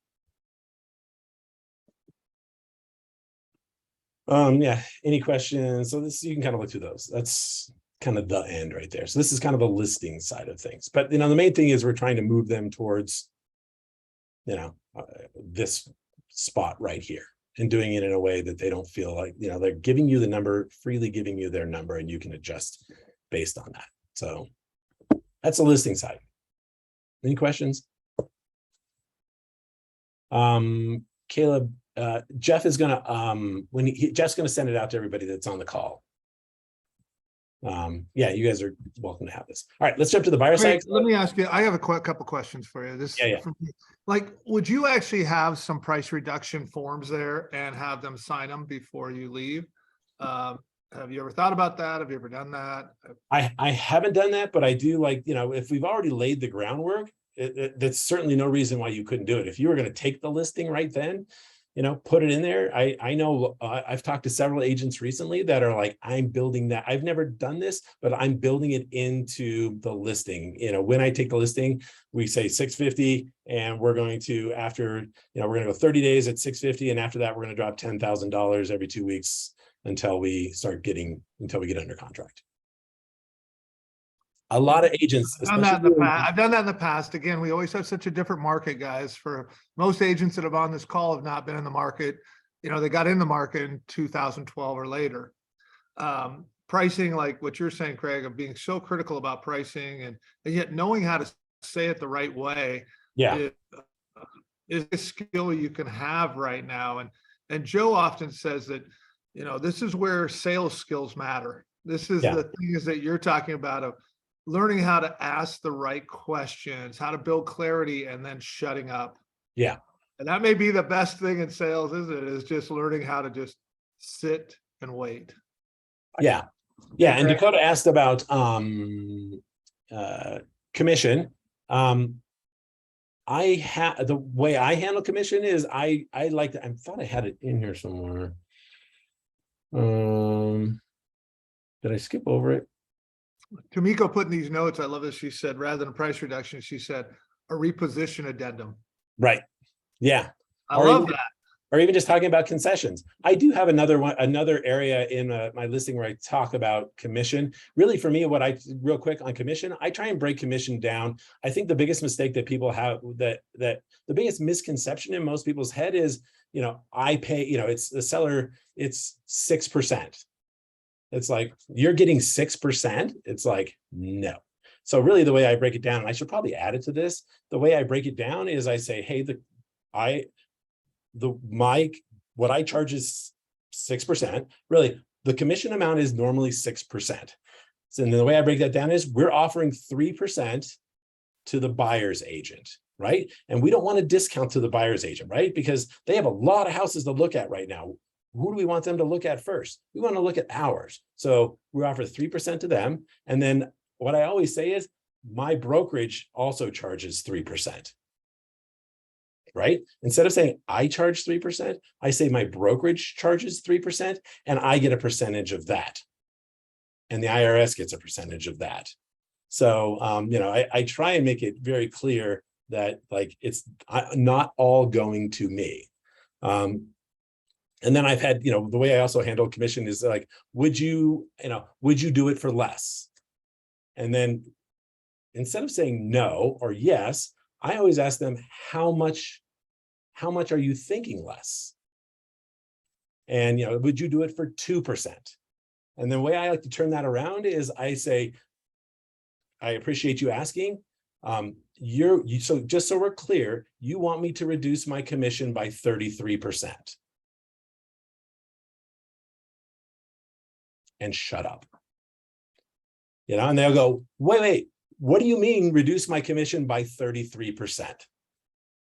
yeah, any questions? So this, you can kind of look through those. That's kind of the end right there. So this is kind of the listing side of things. But, the main thing is we're trying to move them towards, this spot right here, and doing it in a way that they don't feel like, they're giving you the number, freely giving you their number, and you can adjust based on that. So that's the listing side. Any questions? Caleb, Jeff is gonna Jeff's gonna send it out to everybody that's on the call. Yeah, you guys are welcome to have this. All right, let's jump to the buyer side. Let me ask you, I have a couple questions for you. Yeah. Like, would you actually have some price reduction forms there and have them sign them before you leave? Have you ever thought about that? Have you ever done that? I haven't done that, but I do like, if we've already laid the groundwork, that's certainly no reason why you couldn't do it. If you were going to take the listing right then, put it in there. I know I've talked to several agents recently that are like, I'm building that. I've never done this, but I'm building it into the listing. When I take the listing, we say 650, and we're going to, after, we're going to go 30 days at 650. And after that, we're going to drop $10,000 every 2 weeks until we get under contract. A lot of agents, I've done that in the past. Again, we always have such a different market, guys. For most agents that have on this call have not been in the market. They got in the market in 2012 or later. Pricing, like what you're saying, Craig, of being so critical about pricing and yet knowing how to say it the right way. Yeah, is a skill you can have right now. And Joe often says that, this is where sales skills matter. This is the things that you're talking about of learning how to ask the right questions, how to build clarity, and then shutting up. Yeah. And that may be the best thing in sales, isn't it? Is just learning how to just sit and wait. Yeah. Yeah. And Dakota asked about commission. The way I handle commission is I like to, I thought I had it in here somewhere. Did I skip over it? Tomiko put in these notes, I love this. She said, rather than a price reduction, she said a reposition addendum. Right. Yeah. I love that. Or even just talking about concessions. I do have another area in my listing where I talk about commission. Really, for me, real quick on commission, I try and break commission down. I think the biggest mistake that people have, that the biggest misconception in most people's head is, I pay, it's the seller, it's 6%. It's like, you're getting 6%. It's like, no. So really the way I break it down, and I should probably add it to this, the way I break it down is I say, hey, what I charge is 6%. Really, the commission amount is normally 6%. So the way I break that down is we're offering 3% to the buyer's agent, right? And we don't want to discount to the buyer's agent, right? Because they have a lot of houses to look at right now. Who do we want them to look at first? We want to look at ours. So we offer 3% to them. And then what I always say is my brokerage also charges 3%. Right? Instead of saying I charge 3%, I say my brokerage charges 3% and I get a percentage of that. And the IRS gets a percentage of that. So, I try and make it very clear that like it's not all going to me. And then I've had, the way I also handle commission is like, would you do it for less? And then instead of saying no or yes, I always ask them, how much are you thinking less? And, would you do it for 2%? And the way I like to turn that around is I say, I appreciate you asking. So just so we're clear, you want me to reduce my commission by 33%. And shut up. And they'll go, wait, what do you mean reduce my commission by 33%?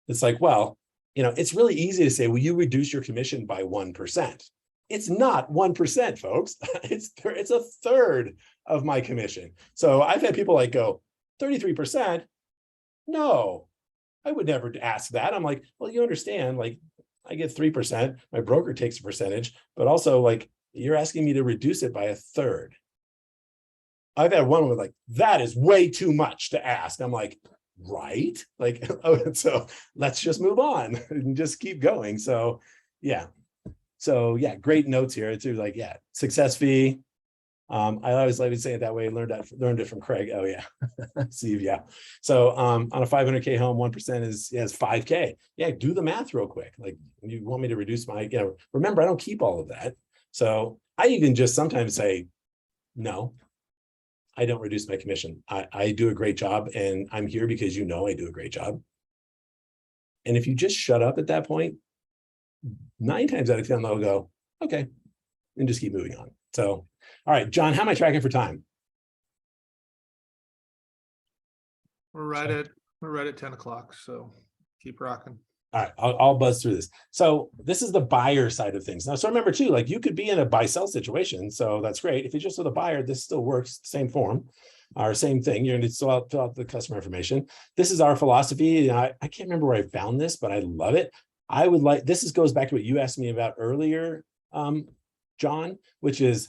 It's like, well, it's really easy to say, will you reduce your commission by 1%? It's not 1%, folks. It's a third of my commission. So I've had people like go, 33%? No, I would never ask that. I'm like, well, you understand, like I get 3%, my broker takes a percentage, but also like you're asking me to reduce it by a third. I've had one with like, that is way too much to ask. I'm like, right? Like, oh, so let's just move on and just keep going. So yeah. Great notes here. It's like, success fee. I always like to say it that way. Learned it from Craig. Oh yeah. Steve. Yeah. So on a 500K home, 1% is 5K. Yeah. Do the math real quick. Like you want me to reduce my, remember, I don't keep all of that. So I even just sometimes say, no, I don't reduce my commission. I do a great job and I'm here because I do a great job. And if you just shut up at that point, 9 times out of 10, they'll go, okay, and just keep moving on. So, all right, John, how am I tracking for time? We're right at 10 o'clock. So keep rocking. All right, I'll buzz through this. So this is the buyer side of things. Now, so remember too, like you could be in a buy-sell situation. So that's great. If you're just with a buyer, this still works, same form or same thing. You're going to still fill out the customer information. This is our philosophy. I can't remember where I found this, but I love it. This goes back to what you asked me about earlier, John, which is,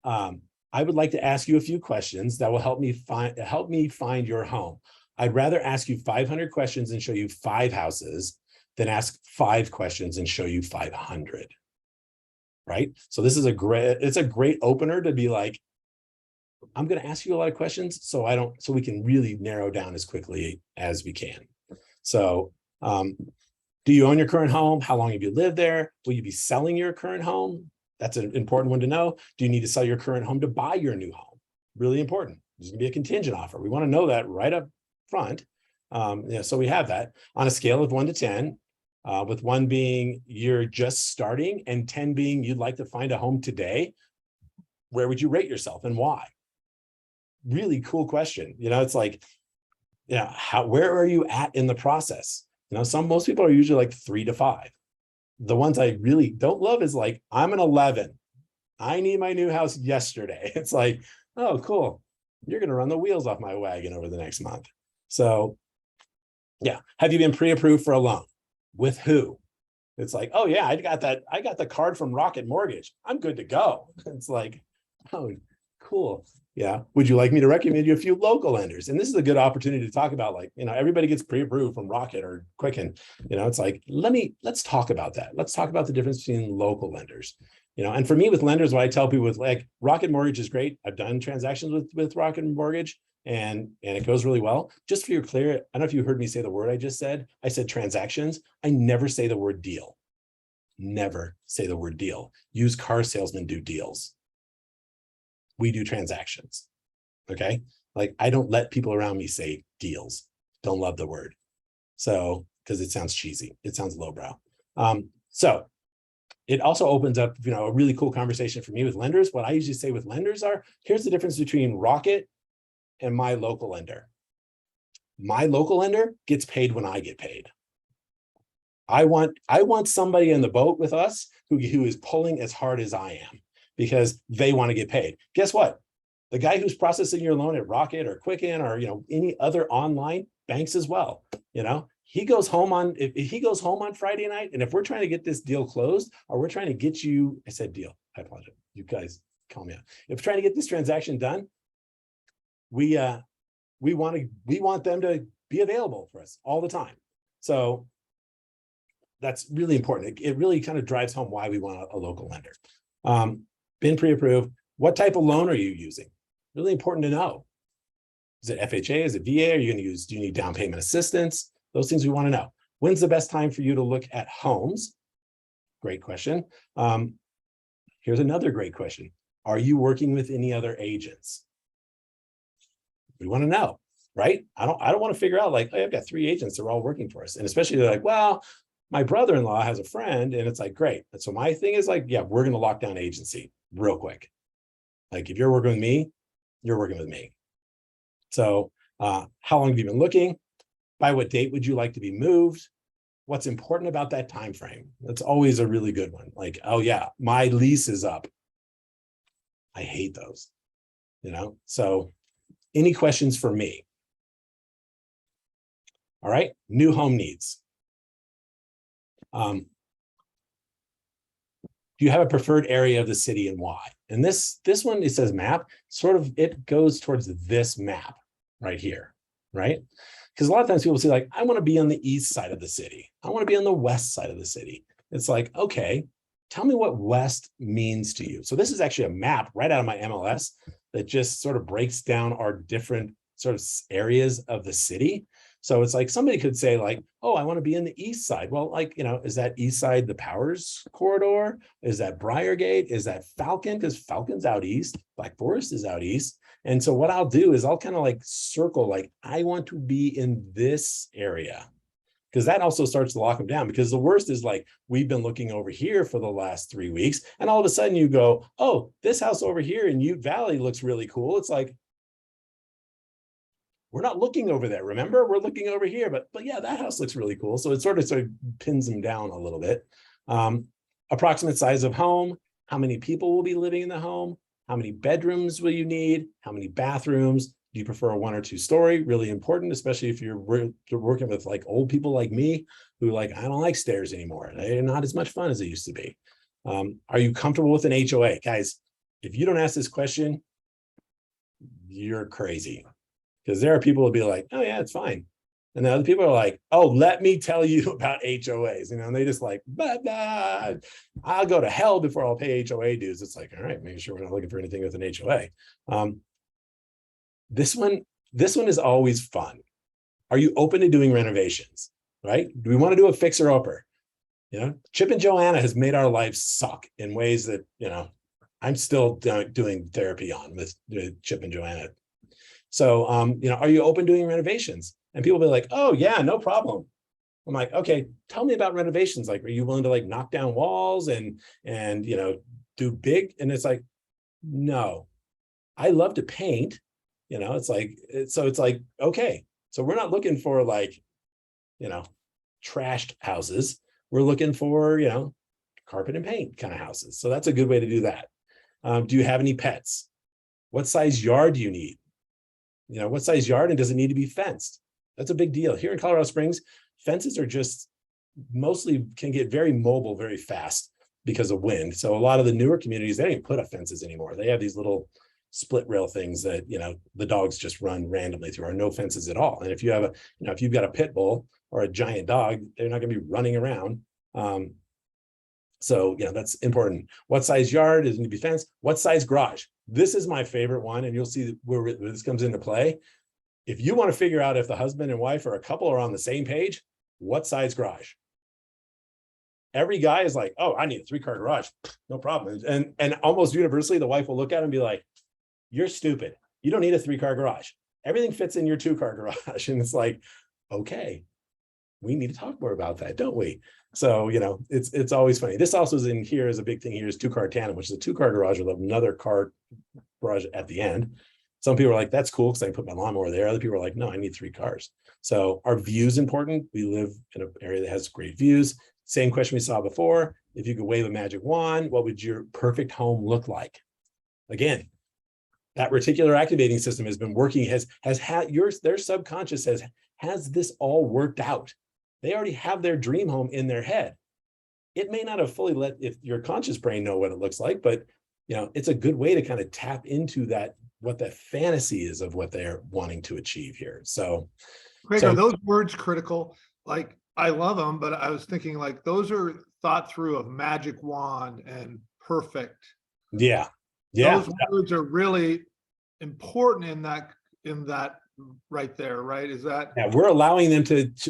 I would like to ask you a few questions that will help me find your home. I'd rather ask you 500 questions and show you 5 houses than ask 5 questions and show you 500. Right? So this is a great opener to be like, I'm going to ask you a lot of questions so we can really narrow down as quickly as we can. So, do you own your current home? How long have you lived there? Will you be selling your current home? That's an important one to know. Do you need to sell your current home to buy your new home? Really important. There's going to be a contingent offer. We want to know that right up front. So we have that on a scale of 1 to 10, with 1 being you're just starting and 10 being you'd like to find a home today. Where would you rate yourself and why? Really cool question. It's like, where are you at in the process? Most people are usually like 3 to 5. The ones I really don't love is like, I'm an 11. I need my new house yesterday. It's like, oh, cool. You're going to run the wheels off my wagon over the next month. So yeah. Have you been pre-approved for a loan? With who? It's like, oh yeah, I got the card from Rocket Mortgage. I'm good to go. It's like, oh, cool. Yeah. Would you like me to recommend you a few local lenders? And this is a good opportunity to talk about, like, everybody gets pre-approved from Rocket or Quicken. It's like, let's talk about that. Let's talk about the difference between local lenders. And for me with lenders, what I tell people with like Rocket Mortgage is great. I've done transactions with Rocket Mortgage and it goes really well. Just for your clear, I don't know if you heard me say the word I just said. I said transactions. I never say the word deal. Never say the word deal. Used car salesmen do deals. We do transactions. Okay. Like I don't let people around me say deals. Don't love the word. So, because it sounds cheesy. It sounds lowbrow. So it also opens up, a really cool conversation for me with lenders. What I usually say with lenders are, here's the difference between Rocket and my local lender. My local lender gets paid when I get paid. I want somebody in the boat with us who is pulling as hard as I am because they want to get paid. Guess what? The guy who's processing your loan at Rocket or Quicken or, any other online banks as well, he goes home on, if he goes home on Friday night, and if we're trying to get this deal closed, or we're trying to get you, I said deal, I apologize. You guys call me out. If we're trying to get this transaction done, we want them to be available for us all the time. So that's really important. It really kind of drives home why we want a local lender. Been pre-approved. What type of loan are you using? Really important to know. Is it FHA? Is it VA? Are you going to use, do you need down payment assistance? Those things we want to know. When's the best time for you to look at homes? Great question. Here's another great question. Are you working with any other agents? We want to know, right? I don't want to figure out like, hey, I've got 3 agents that are all working for us. And especially they're like, well, my brother-in-law has a friend, and it's like, great. And so my thing is like, yeah, we're going to lock down agency real quick. Like if you're working with me, you're working with me. So how long have you been looking? By what date would you like to be moved? What's important about that time frame? That's always a really good one. Like, oh yeah, my lease is up. I hate those, So any questions for me? All right, new home needs. Do you have a preferred area of the city and why? And this one, it says map, sort of, it goes towards this map right here, right? Because a lot of times people say like, I want to be on the east side of the city. I want to be on the west side of the city. It's like, okay, tell me what west means to you. So this is actually a map right out of my MLS that just sort of breaks down our different sort of areas of the city. So it's like somebody could say like, oh, I want to be in the east side. Well, like, is that east side the Powers corridor? Is that Briargate? Is that Falcon? Because Falcon's out east, Black Forest is out east. And so what I'll do is I'll kind of like circle, like, I want to be in this area. Because that also starts to lock them down. Because the worst is like, we've been looking over here for the last 3 weeks. And all of a sudden you go, oh, this house over here in Ute Valley looks really cool. It's like, we're not looking over there. Remember, we're looking over here, but yeah, that house looks really cool. So it sort of pins them down a little bit. Approximate size of home, how many people will be living in the home, how many bedrooms will you need, how many bathrooms, do you prefer a 1 or 2 story? Really important, especially if you're working with like old people like me who like, I don't like stairs anymore. They're not as much fun as they used to be. Are you comfortable with an HOA? Guys, if you don't ask this question, you're crazy. Because there are people who'll be like, oh yeah, it's fine. And the other people are like, oh, let me tell you about HOAs. And they just like, bah, I'll go to hell before I'll pay HOA dues. It's like, all right, make sure we're not looking for anything with an HOA. This one is always fun. Are you open to doing renovations, right? Do we want to do a fixer-upper? Chip and Joanna has made our lives suck in ways that, I'm still doing therapy on with Chip and Joanna. So, are you open doing renovations? And people will be like, oh yeah, no problem. I'm like, okay, tell me about renovations. Like, are you willing to like knock down walls and do big? And it's like, no, I love to paint. It's like, okay, so we're not looking for like, trashed houses. We're looking for, carpet and paint kind of houses. So that's a good way to do that. Do you have any pets? What size yard do you need? What size yard, and does it need to be fenced? That's a big deal. Here in Colorado Springs, fences are just mostly can get very mobile very fast because of wind. So a lot of the newer communities, they don't even put up fences anymore. They have these little split rail things that, the dogs just run randomly through, or no fences at all. And if you have if you've got a pit bull or a giant dog, they're not going to be running around. So, that's important. What size yard is going to be fenced? What size garage? This is my favorite one, and you'll see where this comes into play. If you want to figure out if the husband and wife or a couple are on the same page, what size garage? Every guy is like, oh, I need a 3-car garage. No problem. And almost universally, the wife will look at him and be like, you're stupid. You don't need a 3-car garage. Everything fits in your 2-car garage. And it's like, okay, we need to talk more about that, don't we? So, it's always funny. This also is in here is a big thing here is 2-car tandem, which is a 2-car garage with another car garage at the end. Some people are like, that's cool because I can put my lawnmower there. Other people are like, no, I need 3 cars. So our view is important. We live in an area that has great views. Same question we saw before. If you could wave a magic wand, what would your perfect home look like? Again, that reticular activating system has been working, has had their subconscious has this all worked out. They already have their dream home in their head. It may not have fully let if your conscious brain know what it looks like, but it's a good way to kind of tap into that, what that fantasy is of what they're wanting to achieve here. So Craig, are those words critical? Like, I love them, but I was thinking like those are thought through of magic wand and perfect. yeah. Those words are really important in that right there, right? Is that? Yeah, we're allowing them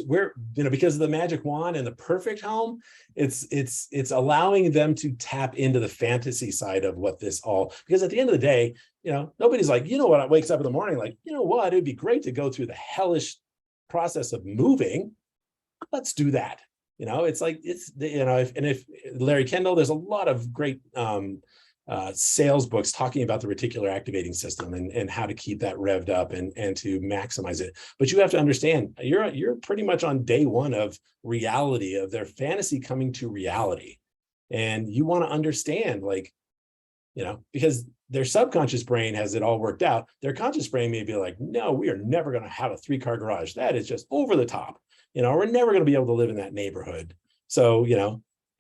we're, because of the magic wand and the perfect home, it's allowing them to tap into the fantasy side of what this all, because at the end of the day, nobody's like, what, wakes up in the morning, like, what, it'd be great to go through the hellish process of moving. Let's do that. It's like, if Larry Kendall, there's a lot of great, sales books talking about the reticular activating system and how to keep that revved up and to maximize it. But you have to understand, you're pretty much on day one of reality, of their fantasy coming to reality. And you want to understand, like, because their subconscious brain has it all worked out. Their conscious brain may be like, no, we are never going to have a 3-car garage. That is just over the top. We're never going to be able to live in that neighborhood. So,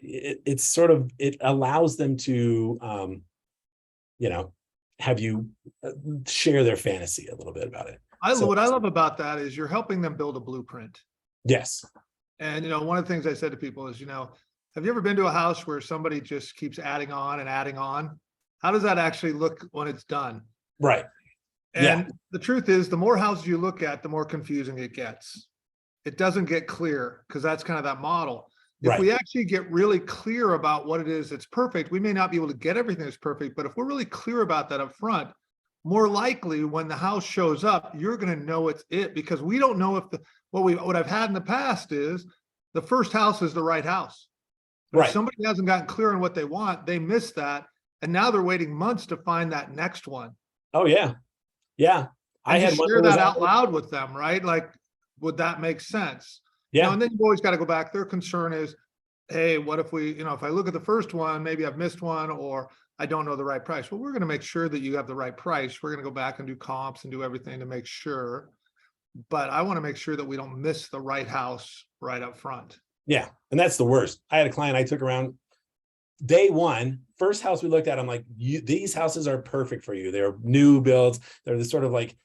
it's sort of, it allows them to, have you share their fantasy a little bit about it. What I love about that is you're helping them build a blueprint. Yes. And, one of the things I said to people is, have you ever been to a house where somebody just keeps adding on and adding on? How does that actually look when it's done? Right. And the truth is, the more houses you look at, the more confusing it gets. It doesn't get clear, because that's kind of that model. If we actually get really clear about what it is that's perfect, we may not be able to get everything that's perfect, but if we're really clear about that up front, more likely when the house shows up, you're going to know it's it, because we don't know if what I've had in the past is the first house is the right house. But if somebody hasn't gotten clear on what they want, they miss that. And now they're waiting months to find that next one. Oh yeah. Yeah. I had share that out loud with them, right? Like, would that make sense? Yeah. And then you've always got to go back. Their concern is, hey, what if we, if I look at the first one, maybe I've missed one, or I don't know the right price. Well, we're going to make sure that you have the right price. We're going to go back and do comps and do everything to make sure. But I want to make sure that we don't miss the right house right up front. Yeah. And that's the worst. I had a client I took around day one, first house we looked at. I'm like, these houses are perfect for you. They're new builds. They're the sort of like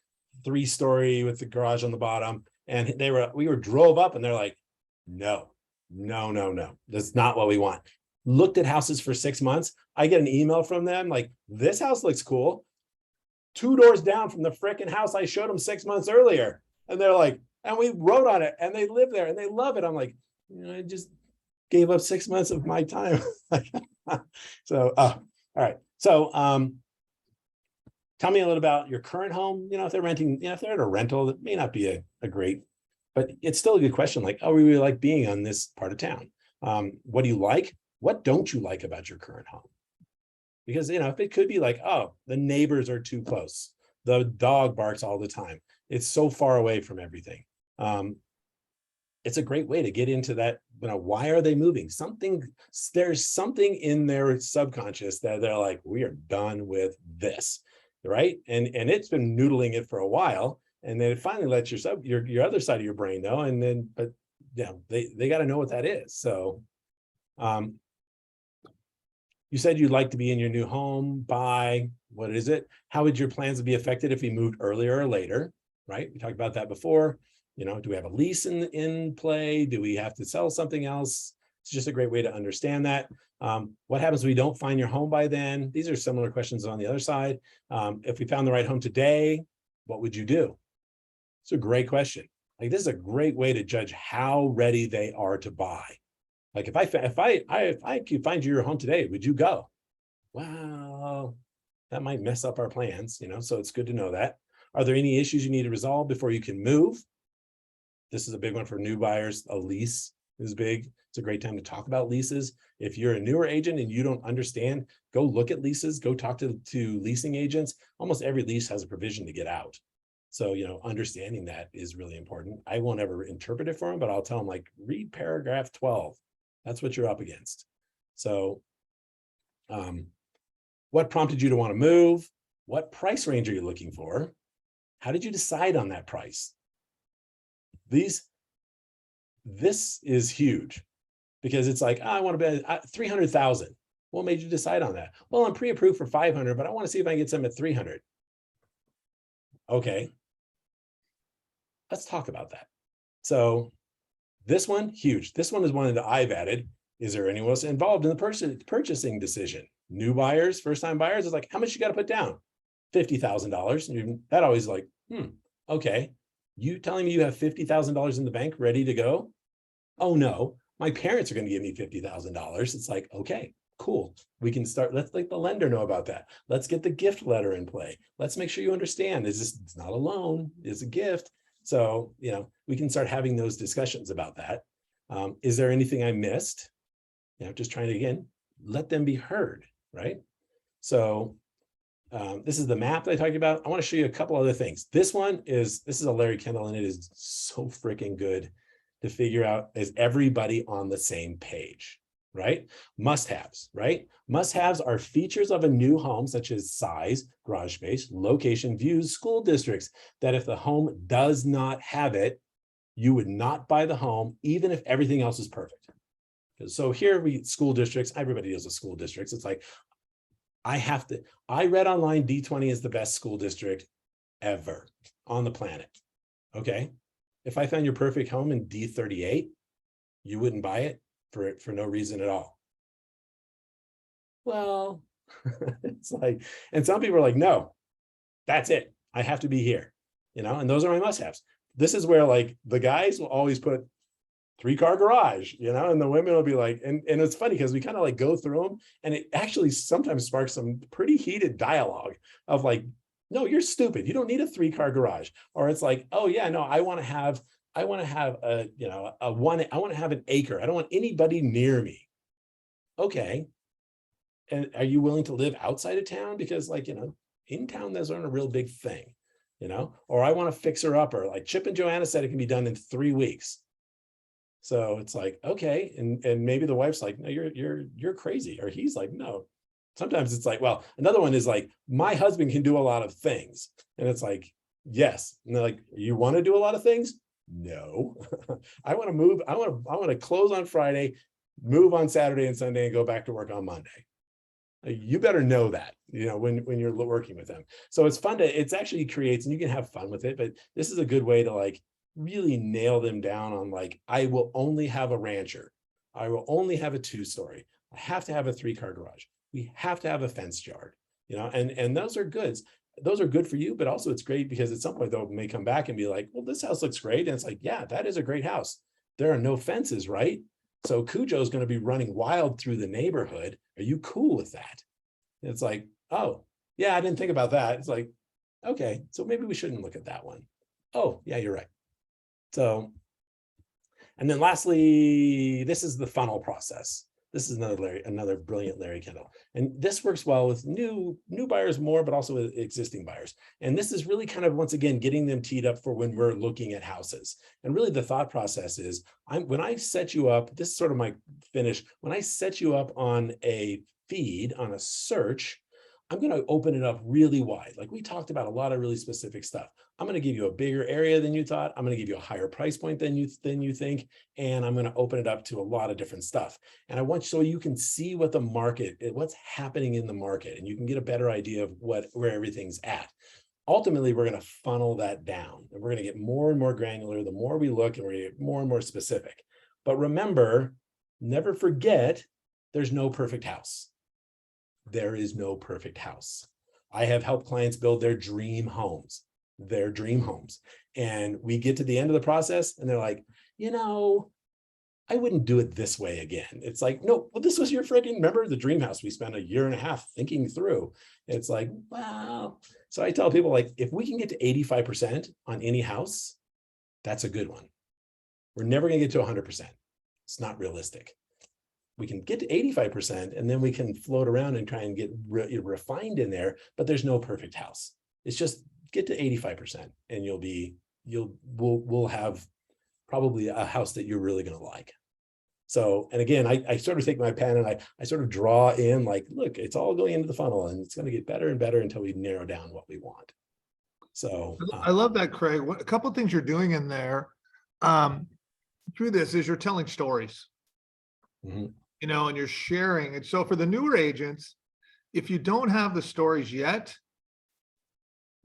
3-story with the garage on the bottom. And we drove up and they're like, no, that's not what we want. Looked at houses for 6 months. I get an email from them like, this house looks cool. 2 doors down from the frickin' house I showed them 6 months earlier. And they're like, and we wrote on it and they live there and they love it. I'm like, I just gave up 6 months of my time. So, all right. So, tell me a little about your current home. If they're renting, if they're at a rental, that may not be a great, but it's still a good question. Like, oh, we really like being on this part of town. What do you like? What don't you like about your current home? Because, if it could be like, oh, the neighbors are too close. The dog barks all the time. It's so far away from everything. It's a great way to get into that. Why are they moving? There's something in their subconscious that they're like, we are done with this. Right. And it's been noodling it for a while. And then it finally lets your other side of your brain know. And then, but they got to know what that is. So, you said you'd like to be in your new home by, what is it? How would your plans be affected if we moved earlier or later? Right. We talked about that before. Do we have a lease in play? Do we have to sell something else? It's just a great way to understand that. What happens if we don't find your home by then? These are similar questions on the other side. If we found the right home today, what would you do? It's a great question. Like, this is a great way to judge how ready they are to buy. Like, if I could find you your home today, would you go? Well, that might mess up our plans, so it's good to know that. Are there any issues you need to resolve before you can move? This is a big one for new buyers. A lease is big. It's a great time to talk about leases. If you're a newer agent and you don't understand, go look at leases, go talk to leasing agents. Almost every lease has a provision to get out. So, understanding that is really important. I won't ever interpret it for them, but I'll tell them, like, read paragraph 12. That's what you're up against. So, what prompted you to want to move? What price range are you looking for? How did you decide on that price? This is huge because it's like, oh, I want to bet 300,000. What made you decide on that? Well, I'm pre-approved for 500, but I want to see if I can get some at 300. Okay. Let's talk about that. So this one, huge. This one is one that I've added. Is there anyone else involved in the purchasing decision? New buyers, first-time buyers, it's like, how much you got to put down? $50,000. That always like, okay. You telling me you have $50,000 in the bank ready to go? Oh no, my parents are going to give me $50,000. It's like, okay, cool. We can start. Let's let the lender know about that. Let's get the gift letter in play. Let's make sure you understand it's not a loan, it's a gift. So, we can start having those discussions about that. Is there anything I missed? Just trying to, again, let them be heard, right? So this is the map that I talked about. I want to show you a couple other things. This is a Larry Kendall, and it is so freaking good to figure out, is everybody on the same page, right? Must-haves, right? Must-haves are features of a new home, such as size, garage space, location, views, school districts, that if the home does not have it, you would not buy the home, even if everything else is perfect. So here school districts, everybody deals with school districts. It's like, I read online D20 is the best school district ever on the planet. Okay. If I found your perfect home in D38, you wouldn't buy it for no reason at all. Well, it's like, and some people are like, no, that's it. I have to be here, and those are my must-haves. This is where like the guys will always put 3-car garage, and the women will be like, and it's funny because we kind of like go through them, and it actually sometimes sparks some pretty heated dialogue of like, no, you're stupid. You don't need a 3-car garage. Or it's like, oh yeah, no, I want to have I want to have I want to have an acre. I don't want anybody near me. Okay. And are you willing to live outside of town? Because in town, those aren't a real big thing, or I want to fix her up, or like Chip and Joanna said, it can be done in 3 weeks. So it's like, okay. And maybe the wife's like, no, you're crazy. Or he's like, no. Sometimes it's like, well, another one is like, my husband can do a lot of things. And it's like, yes. And they're like, you want to do a lot of things? No. I want to move. I want to close on Friday, move on Saturday and Sunday, and go back to work on Monday. You better know that, when you're working with them. So it's fun it's actually creates, and you can have fun with it, but this is a good way to like really nail them down on like, I will only have a rancher. I will only have a 2-story. I have to have a 3-car garage. We have to have a fenced yard, and those are goods. Those are good for you, but also it's great because at some point they may come back and be like, well, this house looks great. And it's like, yeah, that is a great house. There are no fences, right? So Cujo is going to be running wild through the neighborhood. Are you cool with that? And it's like, oh, yeah, I didn't think about that. It's like, okay, so maybe we shouldn't look at that one. Oh, yeah, you're right. So, and then lastly, this is the funnel process. This is another brilliant Larry Kendall. And this works well with new buyers more, but also with existing buyers. And this is really kind of, once again, getting them teed up for when we're looking at houses. And really the thought process is, when I set you up, this is sort of my finish, when I set you up on a feed, on a search, I'm going to open it up really wide. Like we talked about a lot of really specific stuff. I'm going to give you a bigger area than you thought. I'm going to give you a higher price point than you think. And I'm going to open it up to a lot of different stuff. And I want so you can see what the market, what's happening in the market, and you can get a better idea of where everything's at. Ultimately, we're going to funnel that down, and we're going to get more and more granular the more we look, and we're going to get more and more specific. But remember, never forget, there's no perfect house. There is no perfect house. I have helped clients build their dream homes. And we get to the end of the process and they're like, I wouldn't do it this way again. It's like, no, well, this was your freaking, remember the dream house we spent 1.5 years thinking through. It's like, wow. So I tell people, like, if we can get to 85% on any house, that's a good one. We're never going to get to 100%. It's not realistic. We can get to 85%, and then we can float around and try and get refined in there, but there's no perfect house. It's just get to 85%, and we'll have probably a house that you're really going to like. So, and again, I sort of take my pen and I sort of draw in like, look, it's all going into the funnel and it's going to get better and better until we narrow down what we want. So I love that, Craig. A couple of things you're doing in there through this is you're telling stories, mhm. you know, and you're sharing. And so for the newer agents, if you don't have the stories yet,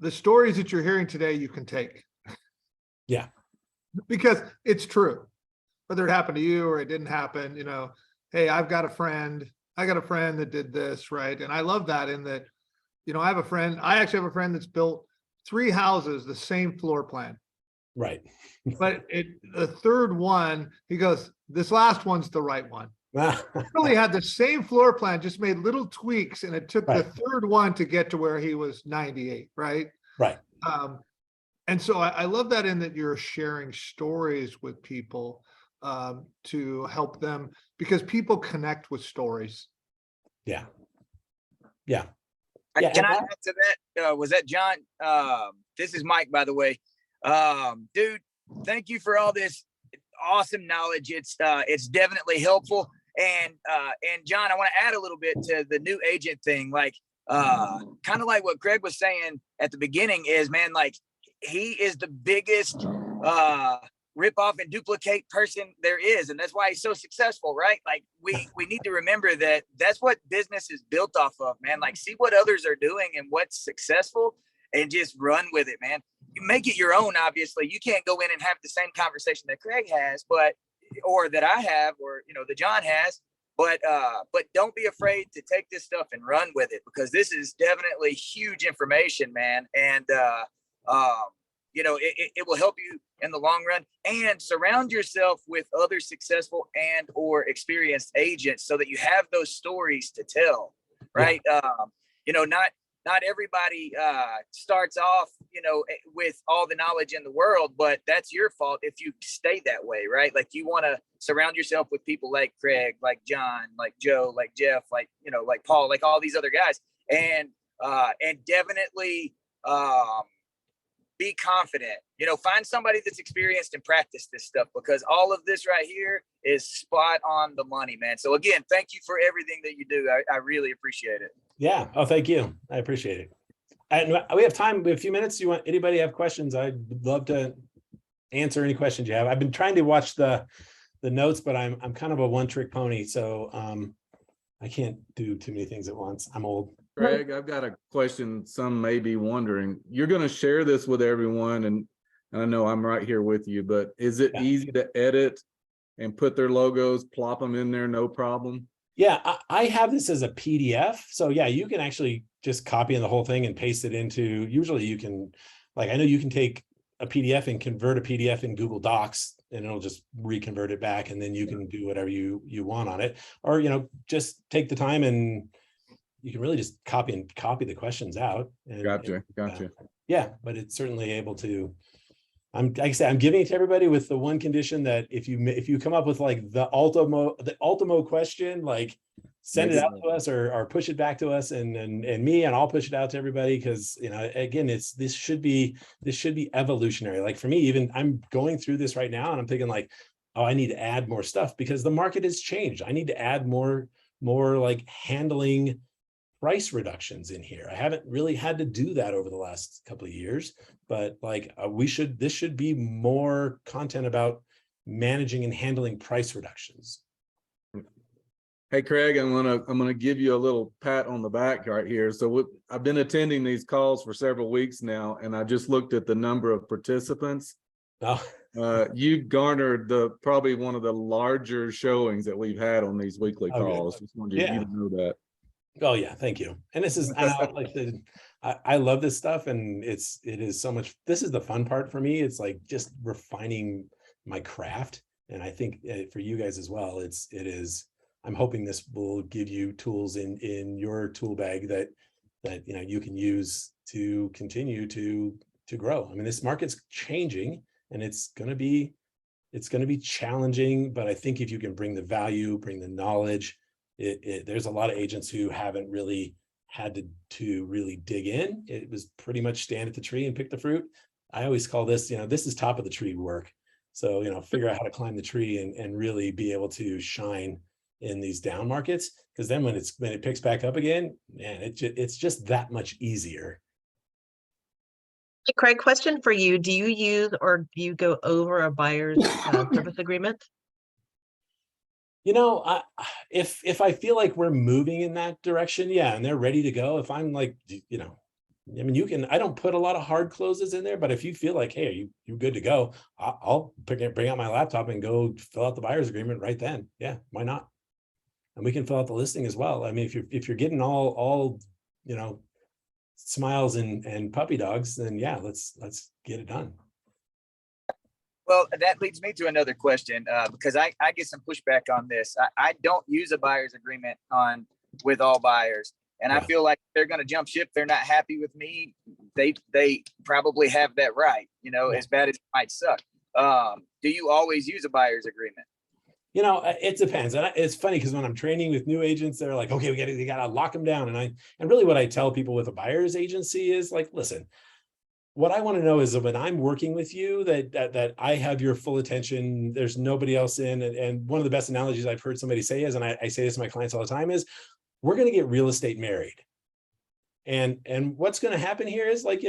the stories that you're hearing today, you can take. Yeah. Because it's true. Whether it happened to you or it didn't happen, you know, hey, I got a friend that did this, right? And I love that in that, you know, I actually have a friend that's built 3 houses, the same floor plan. Right. But the third one, he goes, this last one's the right one. Really had the same floor plan, just made little tweaks, and it took the third one to get to where he was 98, right? Right. And so I love that in that you're sharing stories with people to help them, because people connect with stories. Yeah. Yeah. Can I add to that? Was that John? This is Mike, by the way. Dude, thank you for all this awesome knowledge. It's definitely helpful. And John, I want to add a little bit to the new agent thing. Like, kind of like what Craig was saying at the beginning is, man, like he is the biggest rip off and duplicate person there is, and that's why he's so successful, right? Like we need to remember that that's what business is built off of, man. Like, see what others are doing and what's successful and just run with it, man. You make it your own. Obviously you can't go in and have the same conversation that Craig has, or that I have, or that John has, but don't be afraid to take this stuff and run with it, because this is definitely huge information, man. And it will help you in the long run. And surround yourself with other successful and or experienced agents so that you have those stories to tell, right? Yeah. Not everybody starts off, with all the knowledge in the world, but that's your fault if you stay that way, right? Like, you want to surround yourself with people like Craig, like John, like Joe, like Jeff, like Paul, like all these other guys, and definitely be confident. Find somebody that's experienced and practice this stuff, because all of this right here is spot on the money, man. So again, thank you for everything that you do. I really appreciate it. Yeah. Oh, thank you. I appreciate it. And we have time. We have a few minutes. Anybody have questions? I'd love to answer any questions you have. I've been trying to watch the notes, but I'm kind of a one-trick pony. So I can't do too many things at once. I'm old. Craig, I've got a question. Some may be wondering, you're going to share this with everyone, and I know I'm right here with you, but is it easy to edit and put their logos, plop them in there, no problem? Yeah, I have this as a PDF. So yeah, you can actually just copy in the whole thing and paste it into, usually you can, like, I know you can take a PDF and convert a PDF in Google Docs, and it'll just reconvert it back, and then you can do whatever you want on it. Or, just take the time and you can really just copy the questions out. And, Gotcha. Yeah, but it's certainly able to. Like I said, I'm giving it to everybody with the one condition that if you come up with like the ultimo question, like send it out to us or push it back to us and I'll push it out to everybody, because again, this should be evolutionary. Like for me, even I'm going through this right now and I'm thinking like, oh, I need to add more stuff because the market has changed. I need to add more like handling price reductions in here. I haven't really had to do that over the last couple of years, but like this should be more content about managing and handling price reductions. Hey, Craig, I'm gonna give you a little pat on the back right here. So I've been attending these calls for several weeks now, and I just looked at the number of participants. Oh. You garnered probably one of the larger showings that we've had on these weekly calls. Just wanted you to know that. Oh yeah, thank you. And this is I love this stuff, and it is so much. This is the fun part for me. It's like just refining my craft, and I think for you guys as well. It is. I'm hoping this will give you tools in your tool bag that you can use to continue to grow. I mean, this market's changing, and it's going to be challenging. But I think if you can bring the value, bring the knowledge. There's a lot of agents who haven't really had to really dig in. It was pretty much stand at the tree and pick the fruit. I always call this, this is top of the tree work. So, figure out how to climb the tree and really be able to shine in these down markets. Because then when it picks back up again, man, it's just that much easier. Hey, Craig, question for you. Do you use or do you go over a buyer's service agreement? If I feel like we're moving in that direction, yeah, and they're ready to go, if I'm like, I mean, I don't put a lot of hard closes in there, but if you feel like, hey, you good to go, I'll bring out my laptop and go fill out the buyer's agreement right then. Yeah, why not? And we can fill out the listing as well. I mean, if you're getting all smiles and puppy dogs, then yeah, let's get it done. Well, that leads me to another question, because I get some pushback on this. I don't use a buyer's agreement with all buyers. And I feel like they're going to jump ship. They're not happy with me. They probably have that right, as bad as it might suck. Do you always use a buyer's agreement? It depends. And it's funny because when I'm training with new agents, they're like, okay, we got to lock them down. And really what I tell people with a buyer's agency is like, listen, what I want to know is that when I'm working with you, that I have your full attention, there's nobody else in. And one of the best analogies I've heard somebody say is, and I say this to my clients all the time, is we're going to get real estate married. And what's going to happen here is like,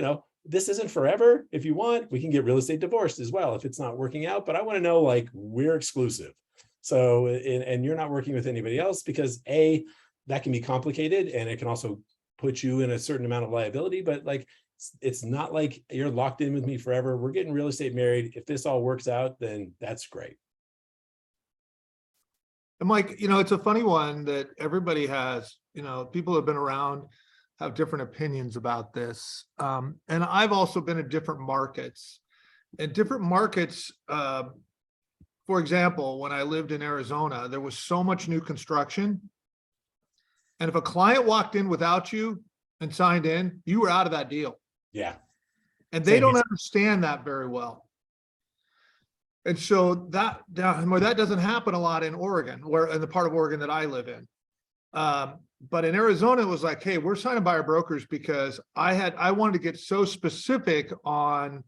this isn't forever. If you want, we can get real estate divorced as well if it's not working out. But I want to know, like, we're exclusive. So, and you're not working with anybody else because that can be complicated and it can also put you in a certain amount of liability. But like, it's not like you're locked in with me forever. We're getting real estate married. If this all works out, then that's great. And Mike, it's a funny one that everybody has, people have been around, have different opinions about this. And I've also been in different markets. In different markets, for example, when I lived in Arizona, there was so much new construction. And if a client walked in without you and signed in, you were out of that deal. Yeah. And they don't understand that very well. And so that doesn't happen a lot in Oregon, in the part of Oregon that I live in. But in Arizona, it was like, hey, we're signing buyer brokers because I wanted to get so specific on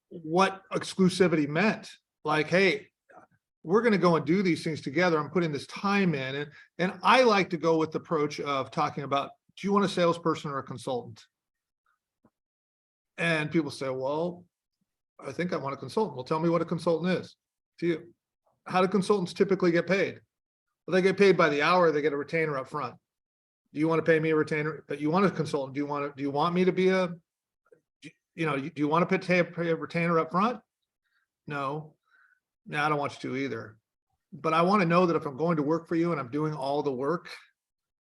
what exclusivity meant. Like, hey, we're going to go and do these things together. I'm putting this time in. And I like to go with the approach of talking about, do you want a salesperson or a consultant? And people say, well, I think I want a consultant. Well, tell me what a consultant is to you. How do consultants typically get paid? Well, they get paid by the hour. They get a retainer up front. Do you want to pay me a retainer? But you want a consultant. Do you want me to be do you want to pay a retainer up front? No, I don't want you to either. But I want to know that if I'm going to work for you and I'm doing all the work,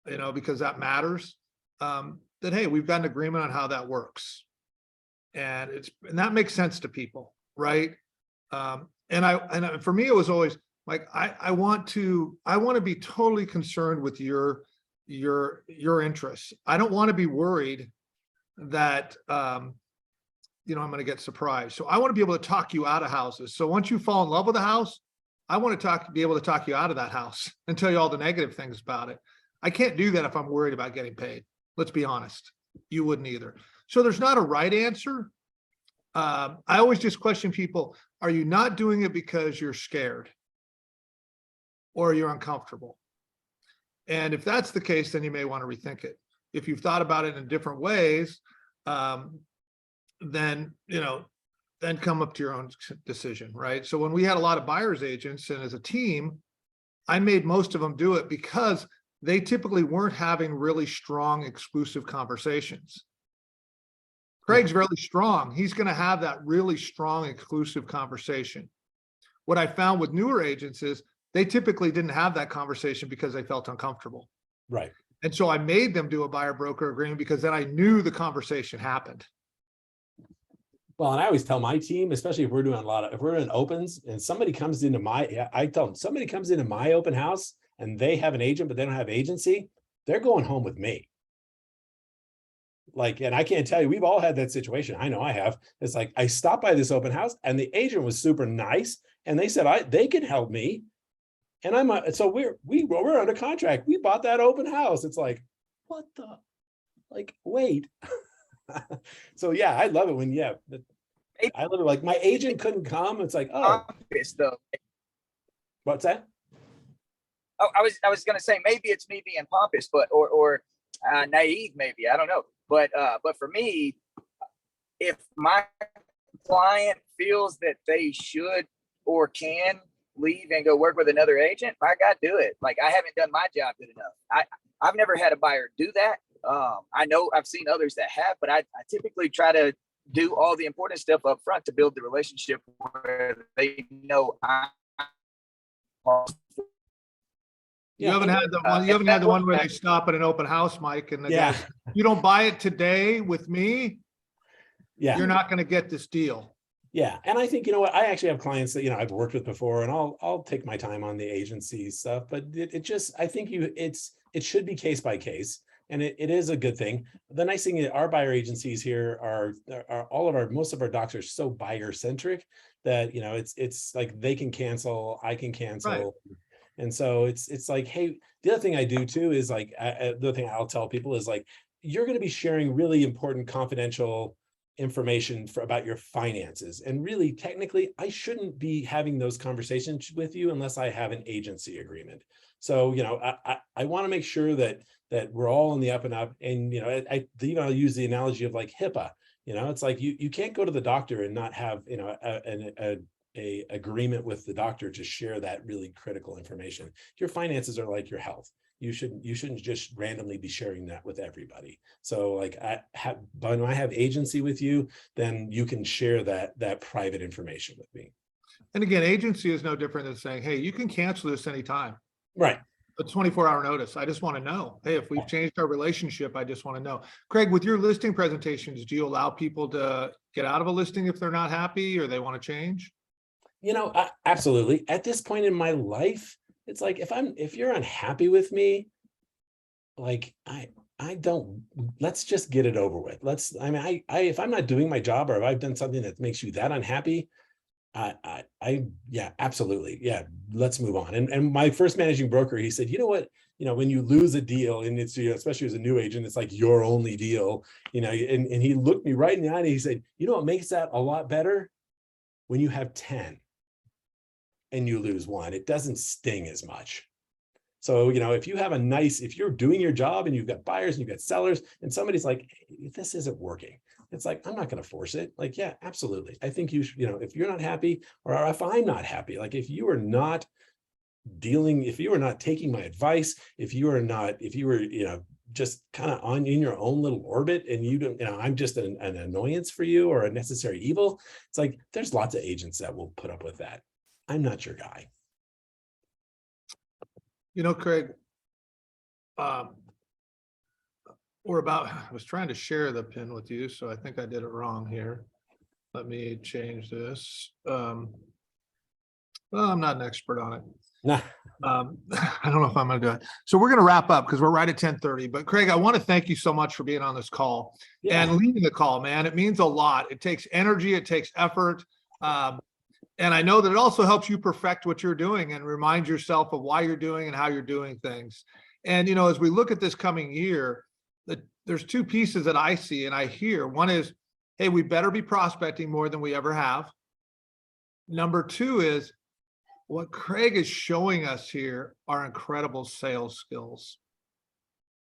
because that matters, that, hey, we've got an agreement on how that works. And that makes sense to people, right? And for me, it was always like, I want to be totally concerned with your interests. I don't want to be worried that, I'm going to get surprised. So I want to be able to talk you out of houses. So once you fall in love with a house, I want to be able to talk you out of that house and tell you all the negative things about it. I can't do that if I'm worried about getting paid. Let's be honest. You wouldn't either. So there's not a right answer. I always just question people, are you not doing it because you're scared or you're uncomfortable? And if that's the case, then you may want to rethink it. If you've thought about it in different ways, then come up to your own decision, right? So when we had a lot of buyer's agents and as a team, I made most of them do it because they typically weren't having really strong exclusive conversations. Craig's really strong. He's going to have that really strong exclusive conversation. What I found with newer agents is they typically didn't have that conversation because they felt uncomfortable. Right. And so I made them do a buyer broker agreement because then I knew the conversation happened. Well, and I always tell my team, especially if we're doing if we're doing opens and somebody comes into I tell them, somebody comes into my open house and they have an agent, but they don't have agency, they're going home with me. Like, and I can't tell you, we've all had that situation. I know I have. It's like, I stopped by this open house and the agent was super nice. And they said, they can help me. And so we're under contract. We bought that open house. It's like, what the, like, wait. So yeah, I love it when, I literally like my agent couldn't come. It's like, oh, Pompous, though. what's that? Oh, I was gonna say maybe it's me being pompous, but or naive, maybe, I don't know. But for me, if my client feels that they should or can leave and go work with another agent, my God, do it. Like, I haven't done my job good enough. I've never had a buyer do that. I know I've seen others that have, but I typically try to do all the important stuff up front to build the relationship where they know I'm. You haven't had the one, you haven't had the one where they stop at an open house, Mike, and the Yeah. guy, you don't buy it today with me, Yeah. you're not gonna get this deal. Yeah. And I think, you know what, I actually have clients that, you know, I've worked with before, and I'll take my time on the agency stuff, but it just, I think it should be case by case. And it is a good thing. The nice thing is our buyer agencies here are most of our docs are so buyer centric that, you know, it's like they can cancel, I can cancel. Right. And so it's like, hey, the other thing I do too is like, the other thing I'll tell people is like, you're going to be sharing really important confidential information about your finances. And really, technically, I shouldn't be having those conversations with you unless I have an agency agreement. So, you know, I want to make sure that we're all on the up and up. And, you know, I'll use the analogy of like HIPAA. You know, it's like you can't go to the doctor and not have, you know, a agreement with the doctor to share that really critical information. Your finances are like your health. You shouldn't just randomly be sharing that with everybody. So like when I have agency with you, then you can share that private information with me. And again, agency is no different than saying, hey, you can cancel this anytime. Right. A 24-hour notice. I just want to know, hey, if we've changed our relationship, I just want to know. Craig, with your listing presentations, do you allow people to get out of a listing if they're not happy or they want to change? You know, absolutely. At this point in my life, it's like, if you're unhappy with me, like I don't, let's just get it over with. If I'm not doing my job, or if I've done something that makes you that unhappy, yeah, absolutely. Yeah. Let's move on. And my first managing broker, he said, you know what, you know, when you lose a deal, and it's, you know, especially as a new agent, it's like your only deal, you know, and he looked me right in the eye and he said, you know what makes that a lot better? When you have 10 and you lose one, it doesn't sting as much. So, you know, if you're doing your job and you've got buyers and you've got sellers, and somebody's like, hey, this isn't working. It's like, I'm not going to force it. Like, yeah, absolutely. I think you should, you know, if you're not happy, or if I'm not happy, like if you are not taking my advice, if you were, you know, just kind of in your own little orbit, and you don't, you know, I'm just an annoyance for you or a necessary evil. It's like, there's lots of agents that will put up with that. I'm not your guy. You know, Craig, I was trying to share the pin with you, so I think I did it wrong here. Let me change this. Well, I'm not an expert on it. Nah. I don't know if I'm going to do it. So we're going to wrap up because we're right at 10:30. But Craig, I want to thank you so much for being on this call and leading the call, man. It means a lot. It takes energy. It takes effort. And I know that it also helps you perfect what you're doing and remind yourself of why you're doing and how you're doing things. And, you know, as we look at this coming year, there's two pieces that I see and I hear. One is, hey, we better be prospecting more than we ever have. Number two is, what Craig is showing us here are incredible sales skills.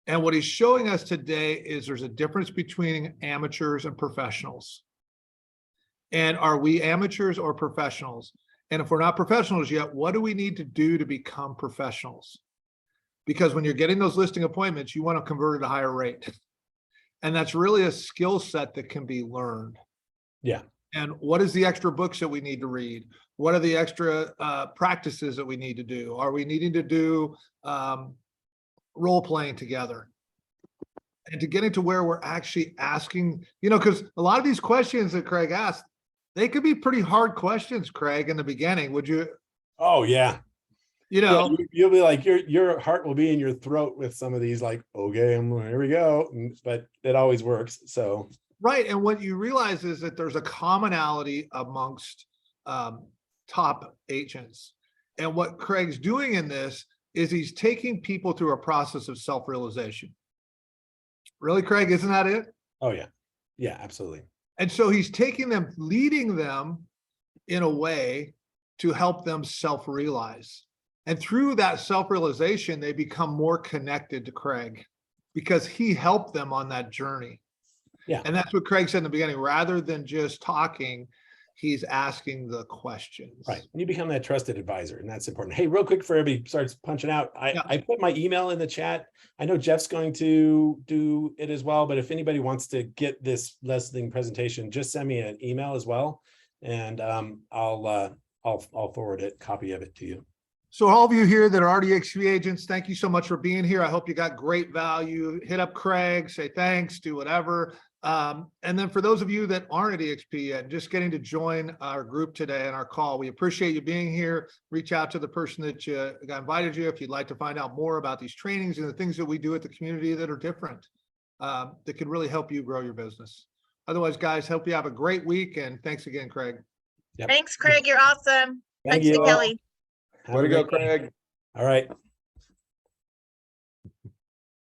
And what he's showing us today is there's a difference between amateurs and professionals. And are we amateurs or professionals? And if we're not professionals yet, what do we need to do to become professionals? Because when you're getting those listing appointments, you want to convert at a higher rate. And that's really a skill set that can be learned. Yeah. And what is the extra books that we need to read? What are the extra practices that we need to do? Are we needing to do role playing together? And to get into where we're actually asking, you know, because a lot of these questions that Craig asked, they could be pretty hard questions, Craig, in the beginning. Would you? Oh, yeah. You know, yeah, you'll be like, your heart will be in your throat with some of these, like, okay, here we go. But it always works. So. Right. And what you realize is that there's a commonality amongst top agents. And what Craig's doing in this is he's taking people through a process of self-realization. Really, Craig, isn't that it? Oh, yeah. Yeah, absolutely. And so he's taking them, leading them in a way to help them self-realize. And through that self-realization, they become more connected to Craig because he helped them on that journey. Yeah. And that's what Craig said in the beginning, rather than just talking, he's asking the questions. Right. And you become that trusted advisor, and that's important. Hey, real quick, for everybody starts punching out, I put my email in the chat. I know Jeff's going to do it as well, but if anybody wants to get this listening presentation, just send me an email as well. And I'll forward it, copy of it to you. So all of you here that are already XP agents, thank you so much for being here. I hope you got great value. Hit up Craig, say thanks, do whatever. And then for those of you that aren't at EXP yet, just getting to join our group today and our call, we appreciate you being here. Reach out to the person that got invited you if you'd like to find out more about these trainings and the things that we do at the community that are different, that could really help you grow your business. Otherwise, guys, hope you have a great week, and thanks again, Craig. Yep. Thanks, Craig. You're awesome. Thank Thanks to you. Kelly. Have Way a to go, great day. Craig. All right.